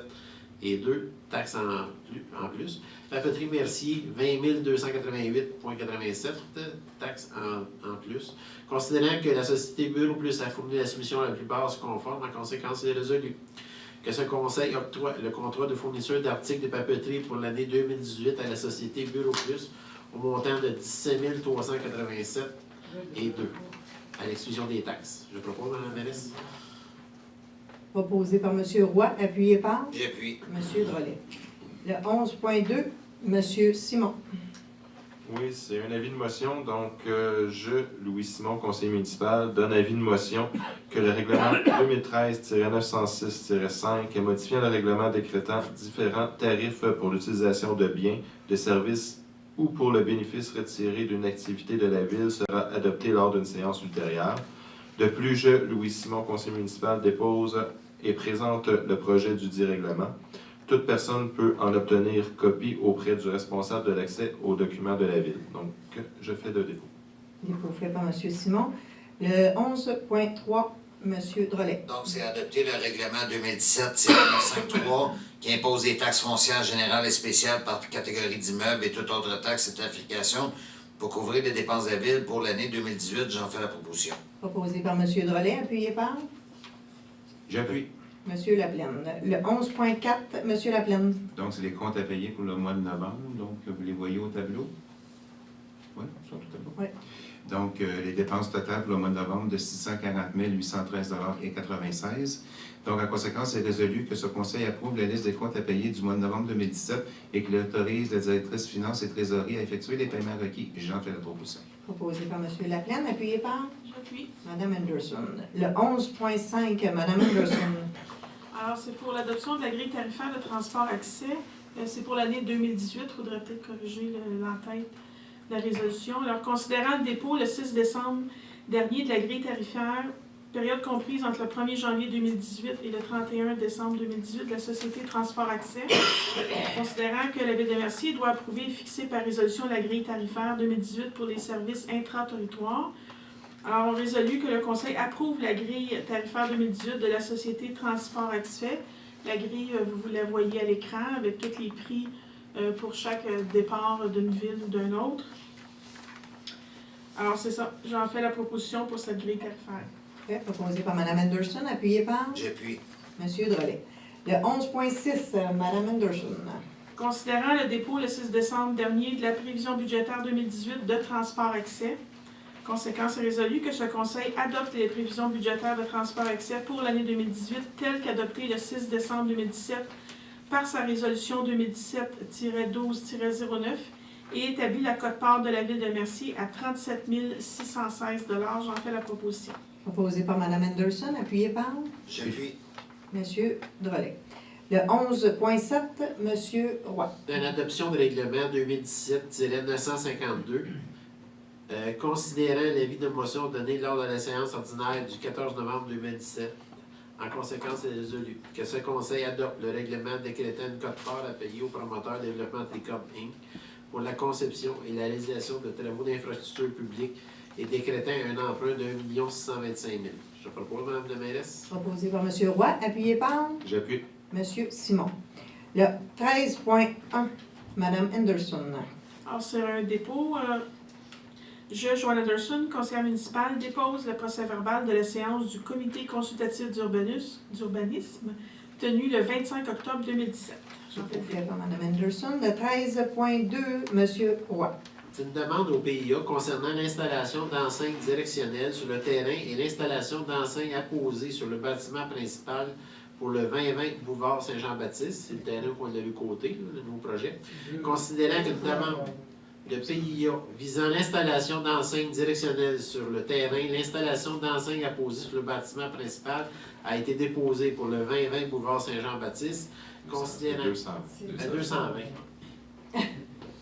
et 2 taxes en plus, Papeterie Mercier 20 288,87 taxes en plus, considérant que la société Bureau Plus a fourni la soumission la plus basse conforme, en conséquence, c'est résolu. Que ce conseil octroie le contrat de fourniture d'articles de papeterie pour l'année 2018 à la société Bureau Plus au montant de 17 387 et 2, à l'exclusion des taxes. Je propose, Mme Mélisse. Proposé par M. Roy, appuyé par J'appuie. M. Drolet. Le 11.2, M. Simon. Oui, c'est un avis de motion. Donc, je, Louis Simon, conseiller municipal, donne avis de motion que le règlement 2013-906-5, modifiant le règlement décrétant différents tarifs pour l'utilisation de biens, de services ou pour le bénéfice retiré d'une activité de la ville sera adopté lors d'une séance ultérieure. De plus, je, Louis Simon, conseiller municipal, dépose et présente le projet du dit règlement. Toute personne peut en obtenir copie auprès du responsable de l'accès aux documents de la ville. Donc, je fais le dépôt. Dépôt fait par M. Simon. Le 11.3, M. Drolet. Donc, c'est adopter le règlement 2017-953 qui impose des taxes foncières générales et spéciales par catégorie d'immeubles et toute autre taxe et tarification pour couvrir les dépenses de la ville pour l'année 2018. J'en fais la proposition. Proposé par M. Drolet, appuyé par J'appuie. M. Laplaine. Le 11.4, M. Laplaine. Donc, c'est les comptes à payer pour le mois de novembre. Donc, vous les voyez au tableau? Oui, ils sont au tableau. Oui. Donc, les dépenses totales pour le mois de novembre de 640 813,96 $. Donc, en conséquence, c'est résolu que ce conseil approuve la liste des comptes à payer du mois de novembre 2017 et qu'il autorise la directrice finances et trésorerie à effectuer les paiements requis. J'en fais la proposition. Proposé par M. Laplaine, appuyé par J'appuie. Mme Anderson. Le 11.5, Mme Anderson. Alors, c'est pour l'adoption de la grille tarifaire de transport accès. C'est pour l'année 2018. Il faudrait peut-être corriger l'entête de la résolution. Alors, considérant le dépôt le 6 décembre dernier de la grille tarifaire, période comprise entre le 1er janvier 2018 et le 31 décembre 2018 de la Société Transport Accès, considérant que la Ville de Mercier doit approuver et fixer par résolution la grille tarifaire 2018 pour les services intra-territoires. Alors, on résolu que le Conseil approuve la grille tarifaire 2018 de la Société Transport Accès. La grille, vous la voyez à l'écran avec tous les prix pour chaque départ d'une ville ou d'un autre. Alors, c'est ça. J'en fais la proposition pour cette grille tarifaire. Fait, proposé par Mme Anderson, appuyé par J'appuie. M. Drolet. Le 11.6, Mme Anderson. Considérant le dépôt le 6 décembre dernier de la prévision budgétaire 2018 de transport accès, conséquence est résolue que ce Conseil adopte les prévisions budgétaires de transport accès pour l'année 2018 telles qu'adoptées le 6 décembre 2017 par sa résolution 2017-12-09 et établit la quote-part de la Ville de Mercier à 37 616 $. J'en fais la proposition. Proposé par Mme Anderson, appuyé par J'appuie. M. Drolet. Le 11.7, M. Roy. Une adoption de règlement 2017-952, considérant l'avis de motion donné lors de la séance ordinaire du 14 novembre 2017 En conséquence, c'est résolu que ce Conseil adopte le règlement décrétant une cote-part à payer au promoteur de développement Tricom Inc. pour la conception et la réalisation de travaux d'infrastructure publique et décrétant un emprunt de 1 625 000. Je propose, Mme la mairesse. Proposé par M. Roy, appuyé par J'appuie. M. Simon. Le 13.1, Mme Anderson. Alors, c'est un dépôt. Je, Joanne Anderson, conseillère municipale, dépose le procès-verbal de la séance du comité consultatif d'urbanisme tenue le 25 octobre 2017. Fait par Mme Anderson. Le 13.2, M. Roy. C'est une demande au PIA concernant l'installation d'enseignes directionnelles sur le terrain et l'installation d'enseignes apposées sur le bâtiment principal pour le 2020 boulevard Saint-Jean-Baptiste. C'est le terrain qu'on a vu côté, le nouveau projet. Considérant qu'une demande de PIA visant l'installation d'enseignes directionnelles sur le terrain, l'installation d'enseignes apposées sur le bâtiment principal a été déposée pour le 2020 boulevard Saint-Jean-Baptiste, considérant 220.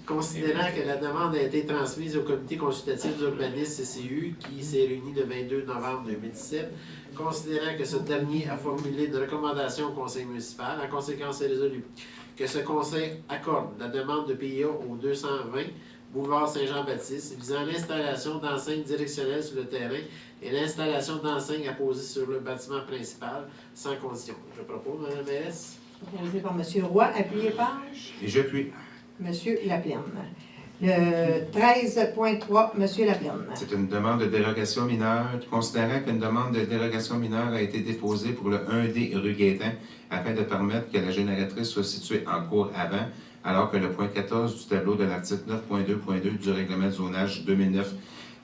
Considérant que la demande a été transmise au comité consultatif d'urbanisme CCU qui s'est réuni le 22 novembre 2017, considérant que ce dernier a formulé une recommandation au conseil municipal, en conséquence c'est résolu que ce conseil accorde la demande de PIA au 220 boulevard Saint-Jean-Baptiste visant l'installation d'enseignes directionnelles sur le terrain et l'installation d'enseignes apposées sur le bâtiment principal sans condition. Je propose, Mme la mairesse. Proposé par M. Roy, appuyé par Et j'appuie. M. Laplaine. Le 13.3, M. Laplaine. C'est une demande de dérogation mineure. Considérant qu'une demande de dérogation mineure a été déposée pour le 1D rue Gaétan afin de permettre que la génératrice soit située en cours avant, alors que le point 14 du tableau de l'article 9.2.2 du règlement de zonage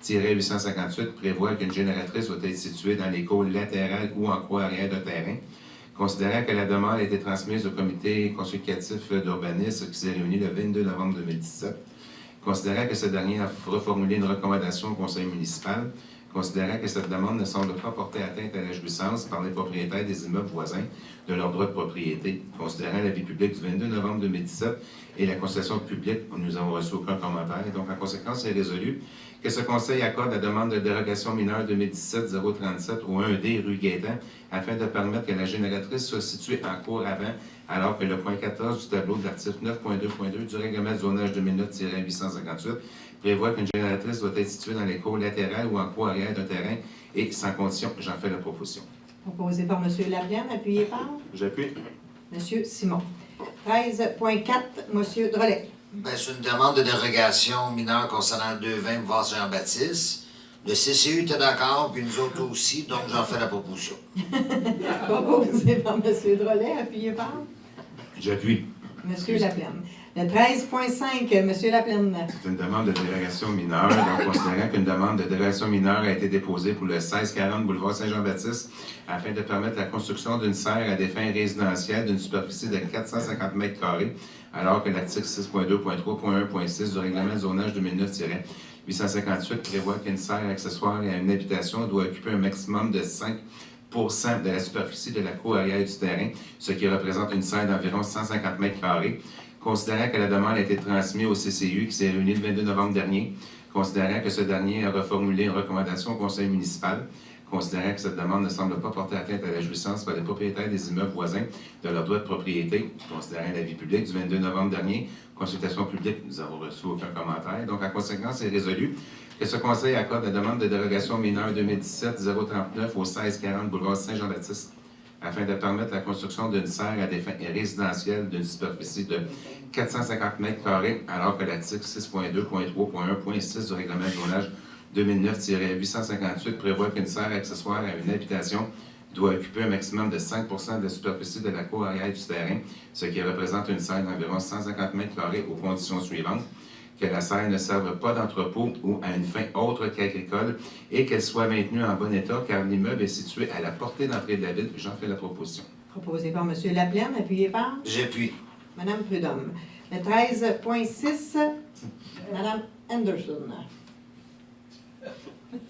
2009-858 prévoit qu'une génératrice doit être située dans les cours latérales ou en cours arrière de terrain. Considérant que la demande a été transmise au comité consultatif d'urbanisme qui s'est réuni le 22 novembre 2017, considérant que ce dernier a reformulé une recommandation au conseil municipal, considérant que cette demande ne semble pas porter atteinte à la jouissance par les propriétaires des immeubles voisins de leur droit de propriété, considérant l'avis public du 22 novembre 2017 et la consultation publique, nous n'avons reçu aucun commentaire. Donc, en conséquence, c'est résolu que ce conseil accorde la demande de dérogation mineure 2017-037 au 1D rue Gaétan afin de permettre que la génératrice soit située en cours avant, alors que le point 14 du tableau de l'article 9.2.2 du règlement de zonage 2009-858 prévoit qu'une génératrice doit être située dans les cours latérales ou en cours arrière d'un terrain et sans condition, j'en fais la proposition. Proposé par M. Laplaine, appuyé par J'appuie. M. Simon. 13.4, M. Drolet. Ben, c'est une demande de dérogation mineure concernant le 220 boulevard Saint-Jean-Baptiste. Le CCU était d'accord, puis nous autres aussi, donc j'en fais la proposition. Proposé par M. Drolet, appuyé par J'appuie. M. Laplaine. Le 13.5, M. Laplaine. C'est une demande de dérogation mineure. Donc, considérant qu'une demande de dérogation mineure a été déposée pour le 1640 boulevard Saint-Jean-Baptiste afin de permettre la construction d'une serre à des fins résidentielles d'une superficie de 450 mètres carrés, alors que l'article 6.2.3.1.6 du règlement de zonage 2009-858 prévoit qu'une serre accessoire à une habitation doit occuper un maximum de 5% de la superficie de la cour arrière du terrain, ce qui représente une serre d'environ 150 mètres carrés. Considérant que la demande a été transmise au CCU qui s'est réuni le 22 novembre dernier, considérant que ce dernier a reformulé une recommandation au conseil municipal, considérant que cette demande ne semble pas porter atteinte à la jouissance par les propriétaires des immeubles voisins de leur droit de propriété, considérant l'avis public du 22 novembre dernier, consultation publique, nous n'avons reçu aucun commentaire. Donc, en conséquence, c'est résolu que ce conseil accorde la demande de dérogation mineure 2017-039 au 1640 boulevard Saint-Jean-Baptiste afin de permettre la construction d'une serre à des fins résidentielles d'une superficie de 450 mètres carrés, alors que l'article 6.2.3.1.6 du règlement de zonage 2009-858 prévoit qu'une serre accessoire à une habitation doit occuper un maximum de 5% de la superficie de la cour arrière du terrain, ce qui représente une serre d'environ 150 mètres carrés aux conditions suivantes: que la serre ne serve pas d'entrepôt ou à une fin autre qu'agricole et qu'elle soit maintenue en bon état car l'immeuble est situé à la portée d'entrée de la ville. J'en fais la proposition. Proposé par M. Laplaine, appuyé par J'appuie. Mme Prudhomme. Le 13.6, Mme Anderson.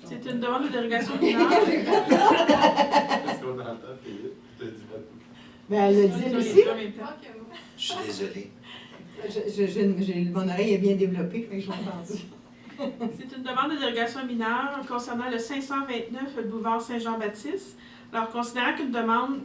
C'est une demande de dérogation mineure. Est-ce qu'on entend, Philippe? Je te dis pas tout. Ben, elle le dit aussi. Je suis désolé. Mon oreille est bien développée, fait que je l'ai entendu. C'est une demande de dérogation mineure concernant le 529 boulevard Saint-Jean-Baptiste, Alors, considérant qu'une demande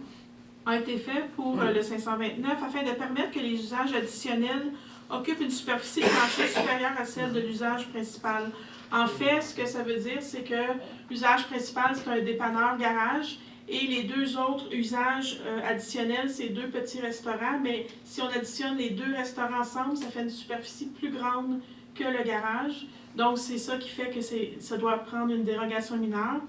a été faite pour le 529 afin de permettre que les usages additionnels occupent une superficie de plancher supérieure à celle de l'usage principal. En fait, ce que ça veut dire, c'est que l'usage principal, c'est un dépanneur garage et les deux autres usages additionnels, c'est 2 petits restaurants, mais si on additionne les 2 restaurants ensemble, ça fait une superficie plus grande que le garage. Donc, c'est ça qui fait que ça doit prendre une dérogation mineure.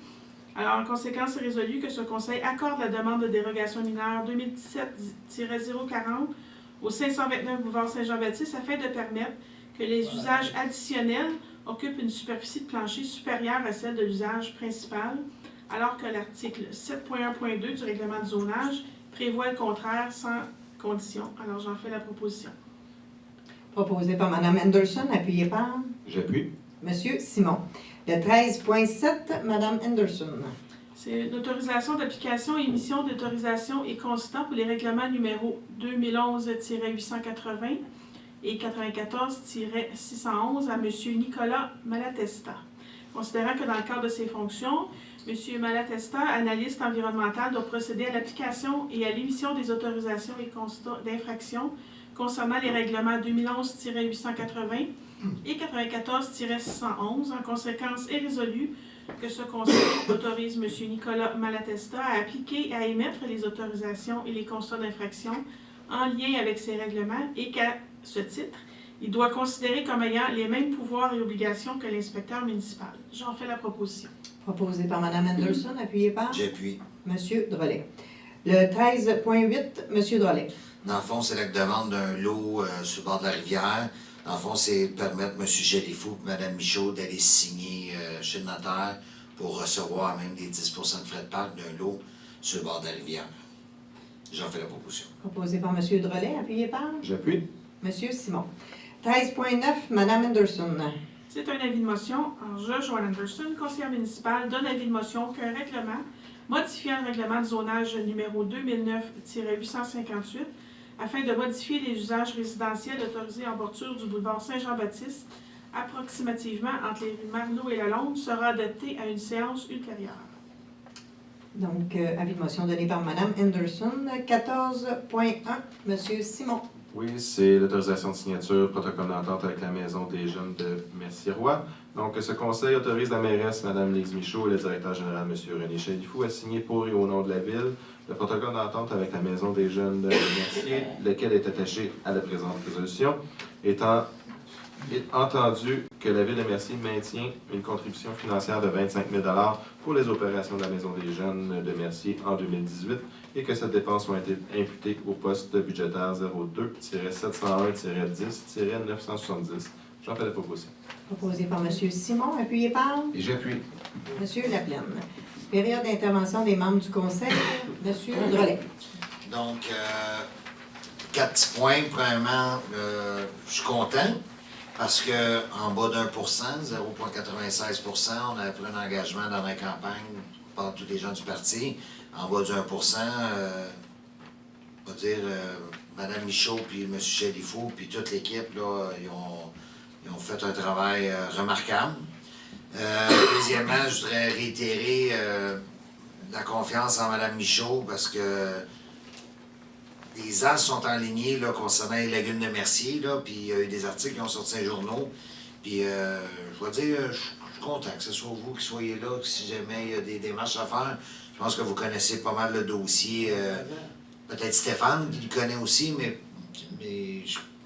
Alors, en conséquence, c'est résolu que ce Conseil accorde la demande de dérogation mineure 2017-040 au 529 boulevard Saint-Jean-Baptiste afin de permettre que les usages additionnels occupent une superficie de plancher supérieure à celle de l'usage principal, alors que l'article 7.1.2 du règlement de zonage prévoit le contraire sans condition. Alors, j'en fais la proposition. Proposé par Mme Anderson, appuyé par J'appuie. M. Simon. Le 13.7, Mme Anderson. C'est l'autorisation d'application et émission d'autorisation et constat pour les règlements numéro 2011-880 et 94-611 à M. Nicolas Malatesta. Considérant que dans le cadre de ses fonctions, M. Malatesta, analyste environnemental, doit procéder à l'application et à l'émission des autorisations et constats d'infraction concernant les règlements 2011-880 et 94-611. En conséquence, est résolu que ce Conseil autorise M. Nicolas Malatesta à appliquer et à émettre les autorisations et les constats d'infraction en lien avec ces règlements et qu'à ce titre, il doit considérer comme ayant les mêmes pouvoirs et obligations que l'inspecteur municipal. J'en fais la proposition. Proposé par Mme Anderson, appuyé par J'appuie. M. Drolet. Le 13.8, M. Drolet. Dans le fond, c'est la demande d'un lot sur le bord de la rivière. Dans le fond, c'est permettre M. Gélifou et Mme Michaud d'aller signer chez le notaire pour recevoir même des 10 % de frais de parc d'un lot sur le bord de la rivière. J'en fais la proposition. Proposé par M. Drolet, appuyé par J'appuie. M. Simon. 13.9, Mme Anderson. C'est un avis de motion. Alors, je, Joanne Anderson, conseillère municipale, donne avis de motion qu'un règlement modifiant le règlement de zonage numéro 2009-858 afin de modifier les usages résidentiels autorisés en bordure du boulevard Saint-Jean-Baptiste, approximativement entre les rues Marleau et Lalonde, sera adopté à une séance ultérieure. Donc, avis de motion donné par Mme Anderson. 14.1, M. Simon. Oui, c'est l'autorisation de signature, protocole d'entente avec la Maison des Jeunes de Mercier-Roi. Donc, ce conseil autorise la mairesse, Mme Lise Michaud, et le directeur général, M. René Chalifou, à signer pour et au nom de la Ville le protocole d'entente avec la Maison des Jeunes de Mercier, lequel est attaché à la présente résolution, étant entendu que la Ville de Mercier maintient une contribution financière de 25 000 $ pour les opérations de la Maison des Jeunes de Mercier en 2018 et que cette dépense soit été imputée au poste budgétaire 02-701-10-970. J'en fais la proposition. Proposé par M. Simon, appuyé par Et j'appuie. M. Laplaine. Période d'intervention des membres du Conseil, M. Drolet. Donc, 4 petits points. Premièrement, je suis content parce qu'en bas d'1 0,96 %, on avait pris un engagement dans la campagne par tous les gens du parti. En bas du 1 on va dire Mme Michaud puis M. Chalifou puis toute l'équipe, là, ils ont fait un travail remarquable. Deuxièmement, je voudrais réitérer la confiance en Mme Michaud parce que les as sont enlignés là, concernant les lagunes de Mercier, là, puis il y a eu des articles qui ont sorti dans les journaux. Puis je dois dire, je suis content que ce soit vous qui soyez là, que si jamais il y a des démarches à faire. Je pense que vous connaissez pas mal le dossier. Peut-être Stéphane qui le connaît aussi, mais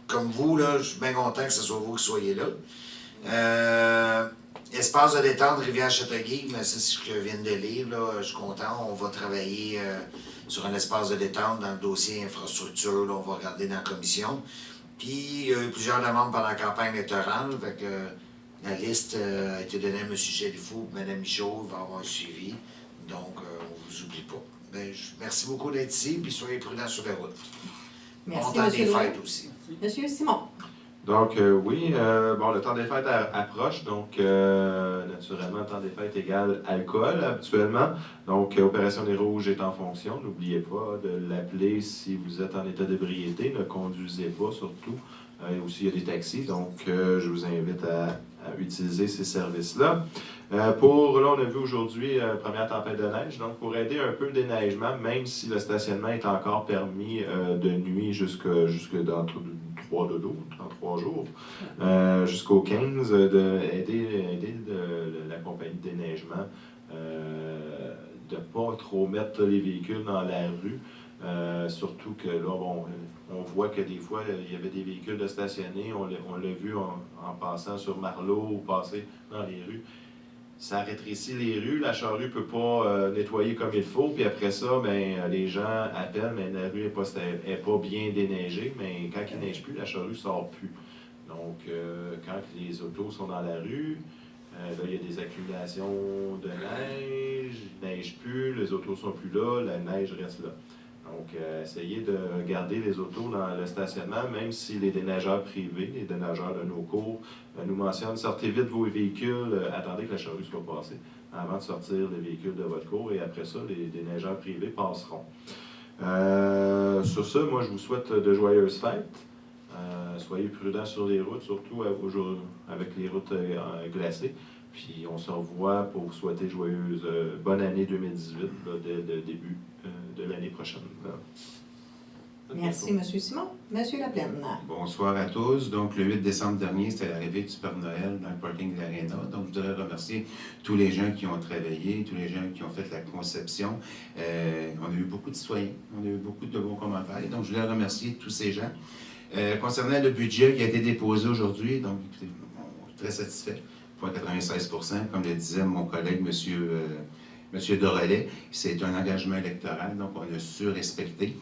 comme vous, là, je suis bien content que ce soit vous qui soyez là. Espace de détente Rivière-Châteauguay, mais c'est ce que je viens de lire, là, je suis content. On va travailler sur un espace de détente dans le dossier infrastructure, là, on va regarder dans la commission. Puis il y a eu plusieurs demandes pendant la campagne électorale, fait que la liste a été donnée à M. Chalifou, Mme Michaud, il va y avoir un suivi. Donc, on ne vous oublie pas. Ben, merci beaucoup d'être ici, puis soyez prudents sur la route. Merci, Bon temps des M. fêtes aussi. M. Simon. Donc, oui, bon, le temps des fêtes approche, donc naturellement, le temps des fêtes égale alcool habituellement. Donc, Opération des Rouges est en fonction. N'oubliez pas de l'appeler si vous êtes en état d'ébriété. Ne conduisez pas surtout. Et aussi, il y a des taxis, donc je vous invite à utiliser ces services-là. Là, on a vu aujourd'hui première tempête de neige. Donc, pour aider un peu le déneigement, même si le stationnement est encore permis de nuit jusque dans 3 jours, jusqu'au 15, d'aider la compagnie de déneigement de ne pas trop mettre les véhicules dans la rue. Surtout que là, bon, on voit que des fois, il y avait des véhicules de stationnés. On l'a vu en passant sur Marleau ou passer dans les rues. Ça rétrécit les rues, la charrue ne peut pas nettoyer comme il faut, puis après ça, ben, les gens appellent, mais la rue n'est pas bien déneigée, mais quand il ne neige plus, la charrue ne sort plus. Donc, quand les autos sont dans la rue, là, il y a des accumulations de neige, il ne neige plus, les autos ne sont plus là, la neige reste là. Donc, essayez de garder les autos dans le stationnement, même si les déneigeurs privés, les déneigeurs de nos cours, nous mentionnent, sortez vite vos véhicules, attendez que la charrue soit passée avant de sortir les véhicules de votre cours, et après ça, les déneigeurs privés passeront. Sur ce, moi, je vous souhaite de joyeuses fêtes. Soyez prudents sur les routes, surtout avec les routes glacées. Puis on se revoit pour vous souhaiter bonne année 2018, là, dès le début de l'année prochaine. Merci, M. Simon. M. Laplaine. Bonsoir à tous. Donc, le 8 décembre dernier, c'était l'arrivée du Père Noël dans le parking de l'Arena. Donc, je voudrais remercier tous les gens qui ont travaillé, tous les gens qui ont fait la conception. On a eu beaucoup de citoyens, on a eu beaucoup de bons commentaires. Donc, je voulais remercier tous ces gens. Concernant le budget qui a été déposé aujourd'hui, donc, écoutez, on est très satisfait. 0,96 %, comme le disait mon collègue, M. Dorelais, c'est un engagement électoral, donc on a su respecter.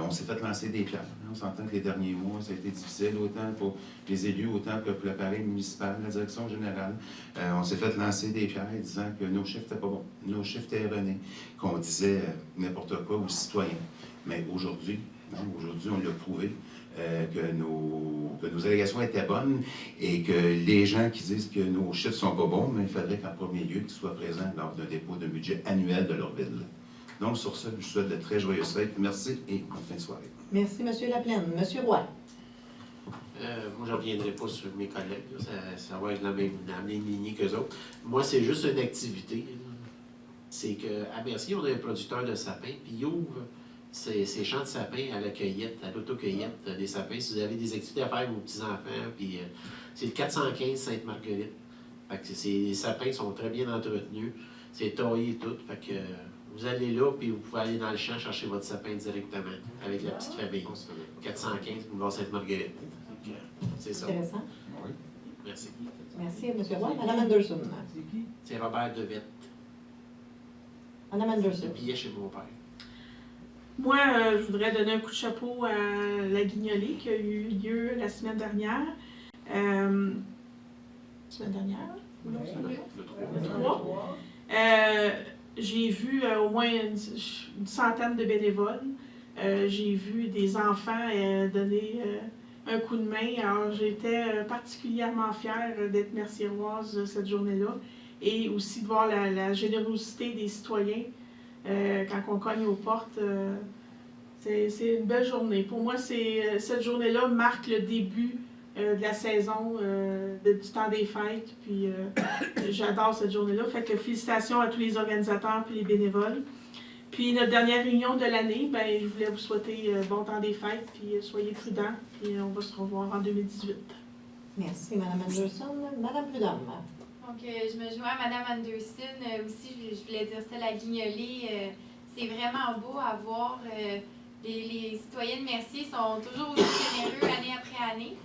On s'est fait lancer des pierres. On s'entend que les derniers mois, ça a été difficile, autant pour les élus, autant que pour l'appareil municipal, la direction générale. On s'est fait lancer des pierres disant que nos chiffres n'étaient pas bons, nos chiffres étaient erronés, qu'on disait n'importe quoi aux citoyens. Mais aujourd'hui, on l'a prouvé. Que nos allégations étaient bonnes et que les gens qui disent que nos chiffres ne sont pas bons, mais il faudrait qu'en premier lieu, qu'ils soient présents lors d'un dépôt de budget annuel de leur ville. Donc, sur ce, je vous souhaite de très joyeuses fêtes. Merci et bonne fin de soirée. Merci, M. Laplaine. M. Roy. Moi, je ne reviendrai pas sur mes collègues. Ça va être la même lignée qu'eux autres. Moi, c'est juste une activité. C'est qu'à Mercier, on a un producteur de sapins, puis il ouvre ces champs de sapins à la cueillette, à l'autocueillette des sapins. Si vous avez des activités à faire avec vos petits-enfants, puis c'est le 415 Sainte-Marguerite. Fait que les sapins sont très bien entretenus. C'est taillé et tout. Fait que vous allez là, puis vous pouvez aller dans le champ chercher votre sapin directement avec la petite famille. 415 Boulevard Sainte-Marguerite. C'est ça. Intéressant. Oui. Merci. Merci, M. Roy. Mme Anderson. C'est Robert Devette. Mme Anderson. Le billet chez mon père. Moi, je voudrais donner un coup de chapeau à la guignolée qui a eu lieu la semaine dernière. Semaine dernière? Non, le 3. J'ai vu au moins une centaine de bénévoles. J'ai vu des enfants donner un coup de main. Alors, j'étais particulièrement fière d'être merciéroise cette journée-là et aussi de voir la générosité des citoyens. Quand on cogne aux portes, c'est une belle journée. Pour moi, cette journée-là marque le début de la saison, du temps des fêtes. Puis j'adore cette journée-là. Fait que félicitations à tous les organisateurs et les bénévoles. Puis notre dernière réunion de l'année, ben, je voulais vous souhaiter bon temps des fêtes, puis soyez prudents, puis on va se revoir en 2018. Merci, Mme Anderson. Mme Prudhomme. Donc, je me joins à Mme Anderson. Aussi, je voulais dire ça, la guignolée, c'est vraiment beau à voir. Les citoyens de Mercier sont toujours aussi généreux année après année.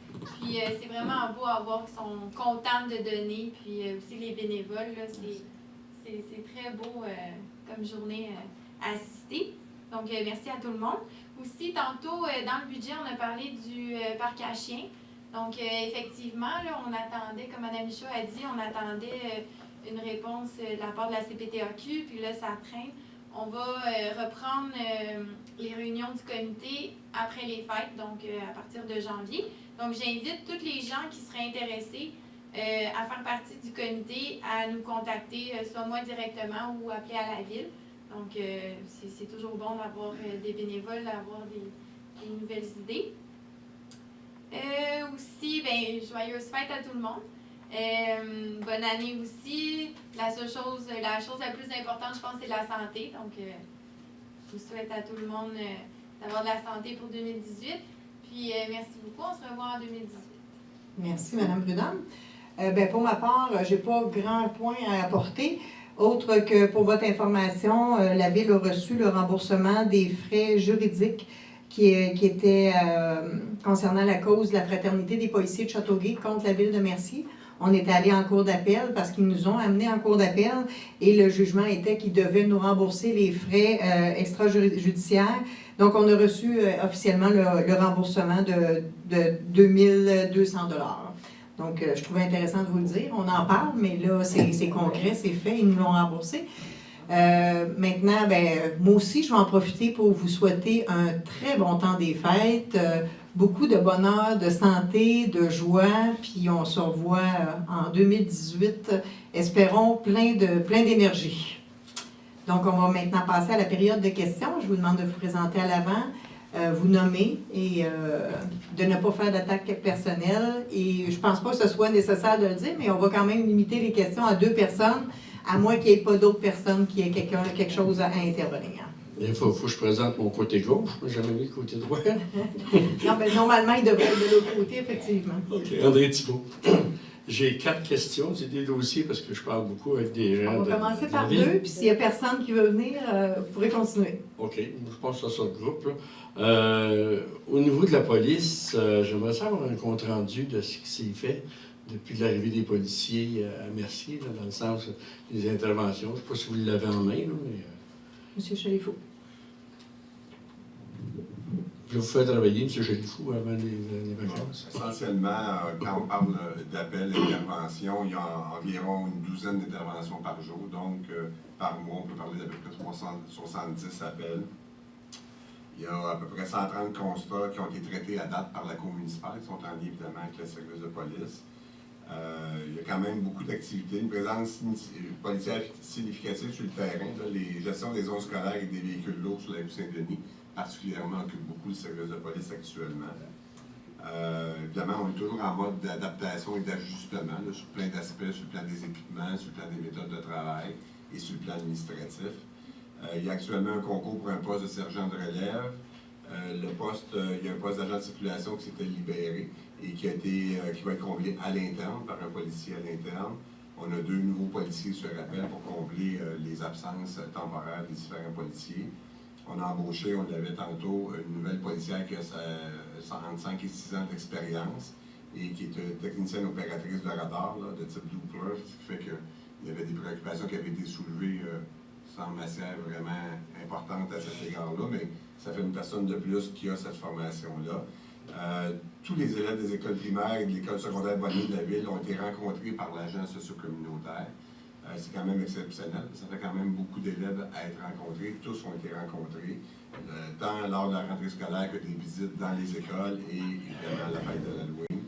Puis, c'est vraiment beau à voir qu'ils sont contents de donner. Puis, aussi les bénévoles, c'est très beau comme journée à assister. Donc, merci à tout le monde. Aussi, tantôt, dans le budget, on a parlé du parc à chiens. Donc, effectivement, là, on attendait, comme Mme Michaud a dit, on attendait une réponse de la part de la CPTAQ, puis là, ça traîne. On va reprendre les réunions du comité après les fêtes, donc à partir de janvier. Donc, j'invite tous les gens qui seraient intéressés à faire partie du comité à nous contacter, soit moi directement ou appeler à la ville. Donc, c'est toujours bon d'avoir des bénévoles, d'avoir des nouvelles idées. Aussi, ben, joyeuses fêtes à tout le monde. Bonne année aussi. La chose la plus importante, je pense, c'est la santé. Donc, je vous souhaite à tout le monde d'avoir de la santé pour 2018. Puis, merci beaucoup. On se revoit en 2018. Merci, Mme Prudhomme. Pour ma part, je n'ai pas grand point à apporter, autre que pour votre information, la Ville a reçu le remboursement des frais juridiques qui étaient concernant la cause de la Fraternité des policiers de Châteauguay contre la Ville de Mercier. On est allé en cour d'appel parce qu'ils nous ont amenés en cour d'appel et le jugement était qu'ils devaient nous rembourser les frais extrajudiciaires. Donc, on a reçu officiellement le remboursement de 2200 $. Donc, je trouvais intéressant de vous le dire. On en parle, mais là, c'est concret, c'est fait, ils nous l'ont remboursé. Maintenant, moi aussi, je vais en profiter pour vous souhaiter un très bon temps des fêtes, beaucoup de bonheur, de santé, de joie, puis on se revoit en 2018, espérons plein d'énergie. Donc, on va maintenant passer à la période de questions. Je vous demande de vous présenter à l'avant, vous nommer et de ne pas faire d'attaque personnelle. Et je ne pense pas que ce soit nécessaire de le dire, mais on va quand même limiter les questions à 2 personnes, à moins qu'il n'y ait pas d'autres personnes qui aient quelque chose à intervenir. Il faut que je présente mon côté gauche. Moi, j'ai jamais mis le côté droit. Non, normalement, il devrait être de l'autre côté, effectivement. OK. André Thibault. J'ai 4 questions. C'est des dossiers parce que je parle beaucoup avec des gens. On va commencer par 2, puis s'il n'y a personne qui veut venir, vous pourrez continuer. OK. Je pense à ce groupe. Au niveau de la police, j'aimerais savoir un compte-rendu de ce qui s'est fait depuis l'arrivée des policiers à Mercier, dans le sens des interventions. Je ne sais pas si vous l'avez en main, là, mais... Monsieur Chalifou. Je vais vous faire travailler, M. Chalifou, avant les vacances. Essentiellement, quand on parle d'appels et d'interventions, il y a environ une douzaine d'interventions par jour. Donc, par mois, on peut parler d'à peu près 370 appels. Il y a à peu près 130 constats qui ont été traités à date par la Cour municipale, qui sont en lien évidemment avec le service de police. Il y a quand même beaucoup d'activités, une présence policière significative sur le terrain. Là, les gestions des zones scolaires et des véhicules lourds sur la rue Saint-Denis, particulièrement, occupent beaucoup le service de police actuellement. Évidemment, on est toujours en mode d'adaptation et d'ajustement sur plein d'aspects, sur le plan des équipements, sur le plan des méthodes de travail et sur le plan administratif. Il y a actuellement un concours pour un poste de sergent de relève. Il y a un poste d'agent de circulation qui s'était libéré et qui va être comblé à l'interne par un policier à l'interne. On a 2 nouveaux policiers sur rappel pour combler les absences temporaires des différents policiers. On a embauché, on l'avait tantôt, une nouvelle policière qui a entre 5 et 6 ans d'expérience et qui est technicienne opératrice de radar là, de type Doppler, ce qui fait qu'il y avait des préoccupations qui avaient été soulevées sans matière vraiment importante à cet égard-là, mais ça fait une personne de plus qui a cette formation-là. Tous les élèves des écoles primaires et de l'école secondaire Bonnier de la Ville ont été rencontrés par l'agent socio-communautaire. C'est quand même exceptionnel. Ça fait quand même beaucoup d'élèves à être rencontrés. Tous ont été rencontrés, tant lors de la rentrée scolaire que des visites dans les écoles et évidemment la fête de l'Halloween.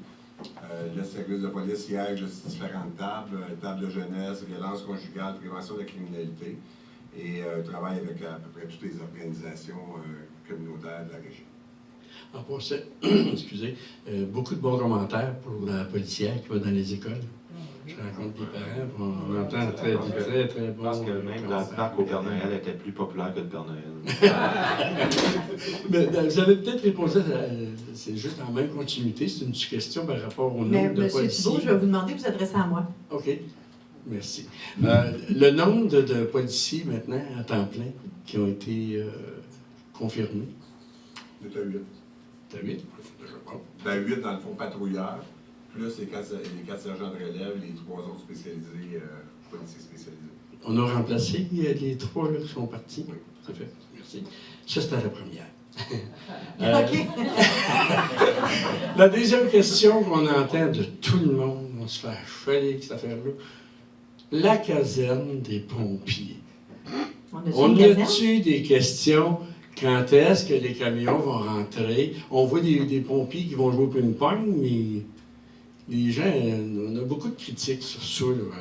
Le service de police siège sur différentes tables, table de jeunesse, violence conjugale, prévention de la criminalité, et travaille avec à peu près toutes les organisations communautaires de la région. En passant, excusez, beaucoup de bons commentaires pour la policière qui va dans les écoles. Je rencontre des parents, on entend très bons. Je pense que même dans le parc au Père Noël, elle était plus populaire que le Père Noël. Mais, vous avez peut-être répondu à c'est juste en même continuité, c'est une question par rapport au nombre de policiers. Monsieur Thibault, je vais vous demander de vous adresser à moi. OK. Merci. Le nombre de policiers maintenant à temps plein qui ont été confirmés? De 8. De 8? Je crois. 8 dans le fond patrouilleur, plus les 4 sergents de relève, les 3 autres spécialisés, policiers spécialisés. On a remplacé les 3 là, qui sont partis? Oui. Ça fait. Merci. Ça, c'était la première. OK. La deuxième question qu'on entend de tout le monde, on se fait achever avec cette affaire-là. La caserne des pompiers. On a-tu des questions? Quand est-ce que les camions vont rentrer? On voit des pompiers qui vont jouer au ping-pong, mais les gens, on a beaucoup de critiques sur ça, là,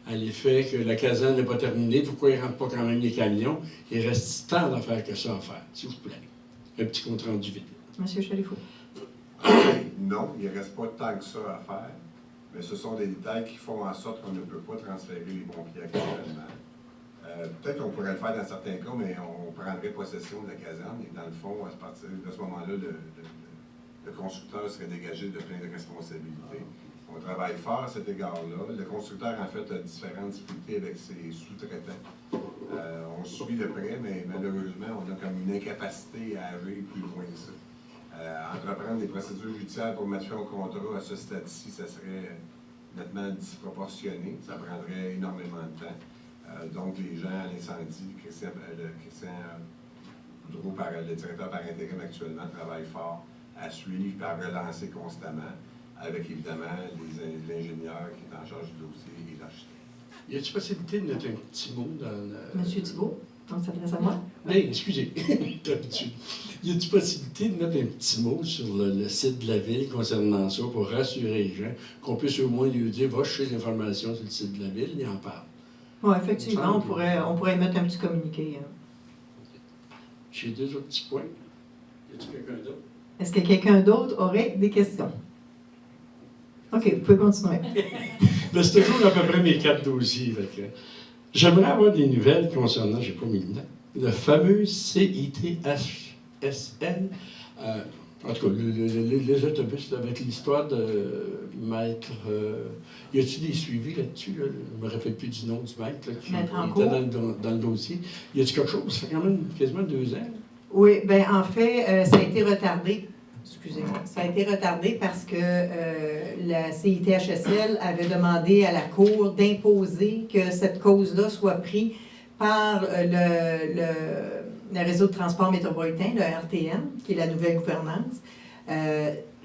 à l'effet que la caserne n'est pas terminée. Pourquoi ils ne rentrent pas quand même les camions? Il reste tant d'affaires que ça à faire, s'il vous plaît. Un petit compte-rendu vite. Monsieur Chalifou. Non, il ne reste pas tant que ça à faire. mais ce sont des détails qui font en sorte qu'on ne peut pas transférer les pompiers actuellement. Peut-être qu'on pourrait le faire dans certains cas, mais on prendrait possession de la caserne et dans le fond, à partir de ce moment-là, le constructeur serait dégagé de plein de responsabilités. On travaille fort à cet égard-là. Le constructeur, en fait, a différentes difficultés avec ses sous-traitants. On suit de près, mais malheureusement, on a comme une incapacité à aller plus loin que ça. Entreprendre des procédures judiciaires pour mettre fin au contrat à ce stade-ci, ça serait nettement disproportionné. Ça prendrait énormément de temps. Donc, les gens à l'incendie, Christian Boudreau, le directeur par intérim actuellement, travaille fort à suivre et à relancer constamment, avec évidemment l'ingénieur qui est en charge du dossier et l'architecte. Y a-t-il possibilité de mettre un petit mot dans le... Monsieur Thibault, on s'adresse à moi. Oui, excusez, d'habitude. Y a-t-il possibilité de mettre un petit mot sur le site de la ville concernant ça pour rassurer les gens, qu'on puisse au moins lui dire, va chercher les informations sur le site de la ville, il en parle. Oui, effectivement, on pourrait mettre un petit communiqué. J'ai deux autres petits points. Y a-t-il quelqu'un d'autre? Est-ce que quelqu'un d'autre aurait des questions? OK, vous pouvez continuer. Ben, c'est toujours à peu près mes 4 dossiers. J'aimerais avoir des nouvelles concernant, j'ai pas mis le nom, le fameux CITHSL. En tout cas, les autobus, là, avec l'histoire de maître. Y a-t-il des suivis là-dessus? Là? Je ne me rappelle plus du nom du maître là, qui était dans le dossier. Y a-t-il quelque chose? Ça fait quand même quasiment 2 ans. Là. Oui, bien, en fait, ça a été retardé. Excusez-moi. Ça a été retardé parce que la CITHSL avait demandé à la Cour d'imposer que cette cause-là soit prise par le réseau de transport métropolitain, le RTM, qui est la nouvelle gouvernance.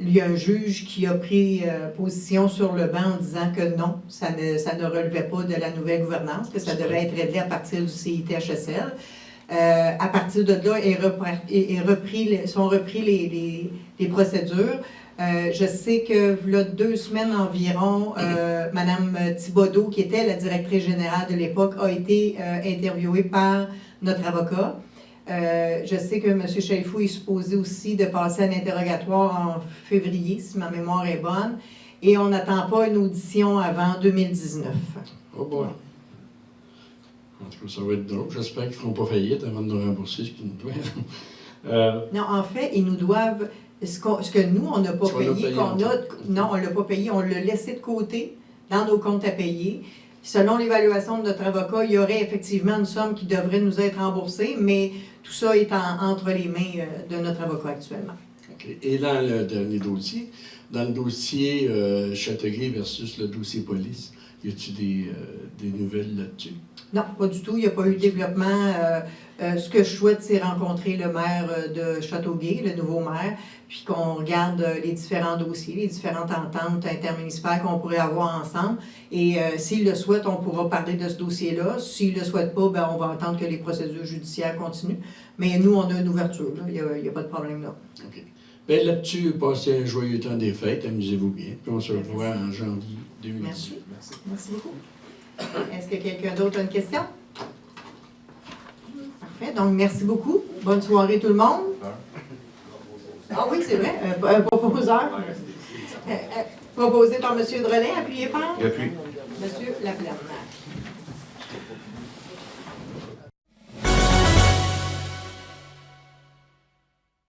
Il y a un juge qui a pris position sur le banc en disant que non, ça ne relevait pas de la nouvelle gouvernance, que ça devait être réglé à partir du CITHSL. À partir de là, sont repris les procédures. Je sais que, il y a 2 semaines environ, Mme Thibodeau, qui était la directrice générale de l'époque, a été interviewée par notre avocat. Je sais que M. Chaifou est supposé aussi de passer un interrogatoire en février, si ma mémoire est bonne, et on n'attend pas une audition avant 2019. Oh boy. En tout cas, ça va être drôle. J'espère qu'ils ne feront pas faillite avant de nous rembourser ce qu'ils nous doivent. Non, en fait, ils nous doivent ce que nous, on n'a pas payé. Non, on ne l'a pas payé. On l'a laissé de côté dans nos comptes à payer. Selon l'évaluation de notre avocat, il y aurait effectivement une somme qui devrait nous être remboursée, mais tout ça est entre les mains de notre avocat actuellement. OK. Et dans le dernier dossier, dans le dossier Châteauguay versus le dossier police, y a-t-il des nouvelles là-dessus? Non, pas du tout. Il n'y a pas eu de développement. Ce que je souhaite, c'est rencontrer le maire de Châteauguay, le nouveau maire, puis qu'on regarde les différents dossiers, les différentes ententes intermunicipales qu'on pourrait avoir ensemble. Et s'il le souhaite, on pourra parler de ce dossier-là. S'il ne le souhaite pas, bien, on va attendre que les procédures judiciaires continuent. Mais nous, on a une ouverture. Là. Il n'y a pas de problème là. OK. Bien, là-dessus, passez un joyeux temps des fêtes. Amusez-vous bien. Puis on se revoit en janvier 2018. Merci beaucoup. Est-ce que quelqu'un d'autre a une question? Parfait. Donc, merci beaucoup. Bonne soirée tout le monde. Ah oui, c'est vrai. Un proposeur. Proposé par M. Drolet, appuyé par? Appuyé. M. Laplace.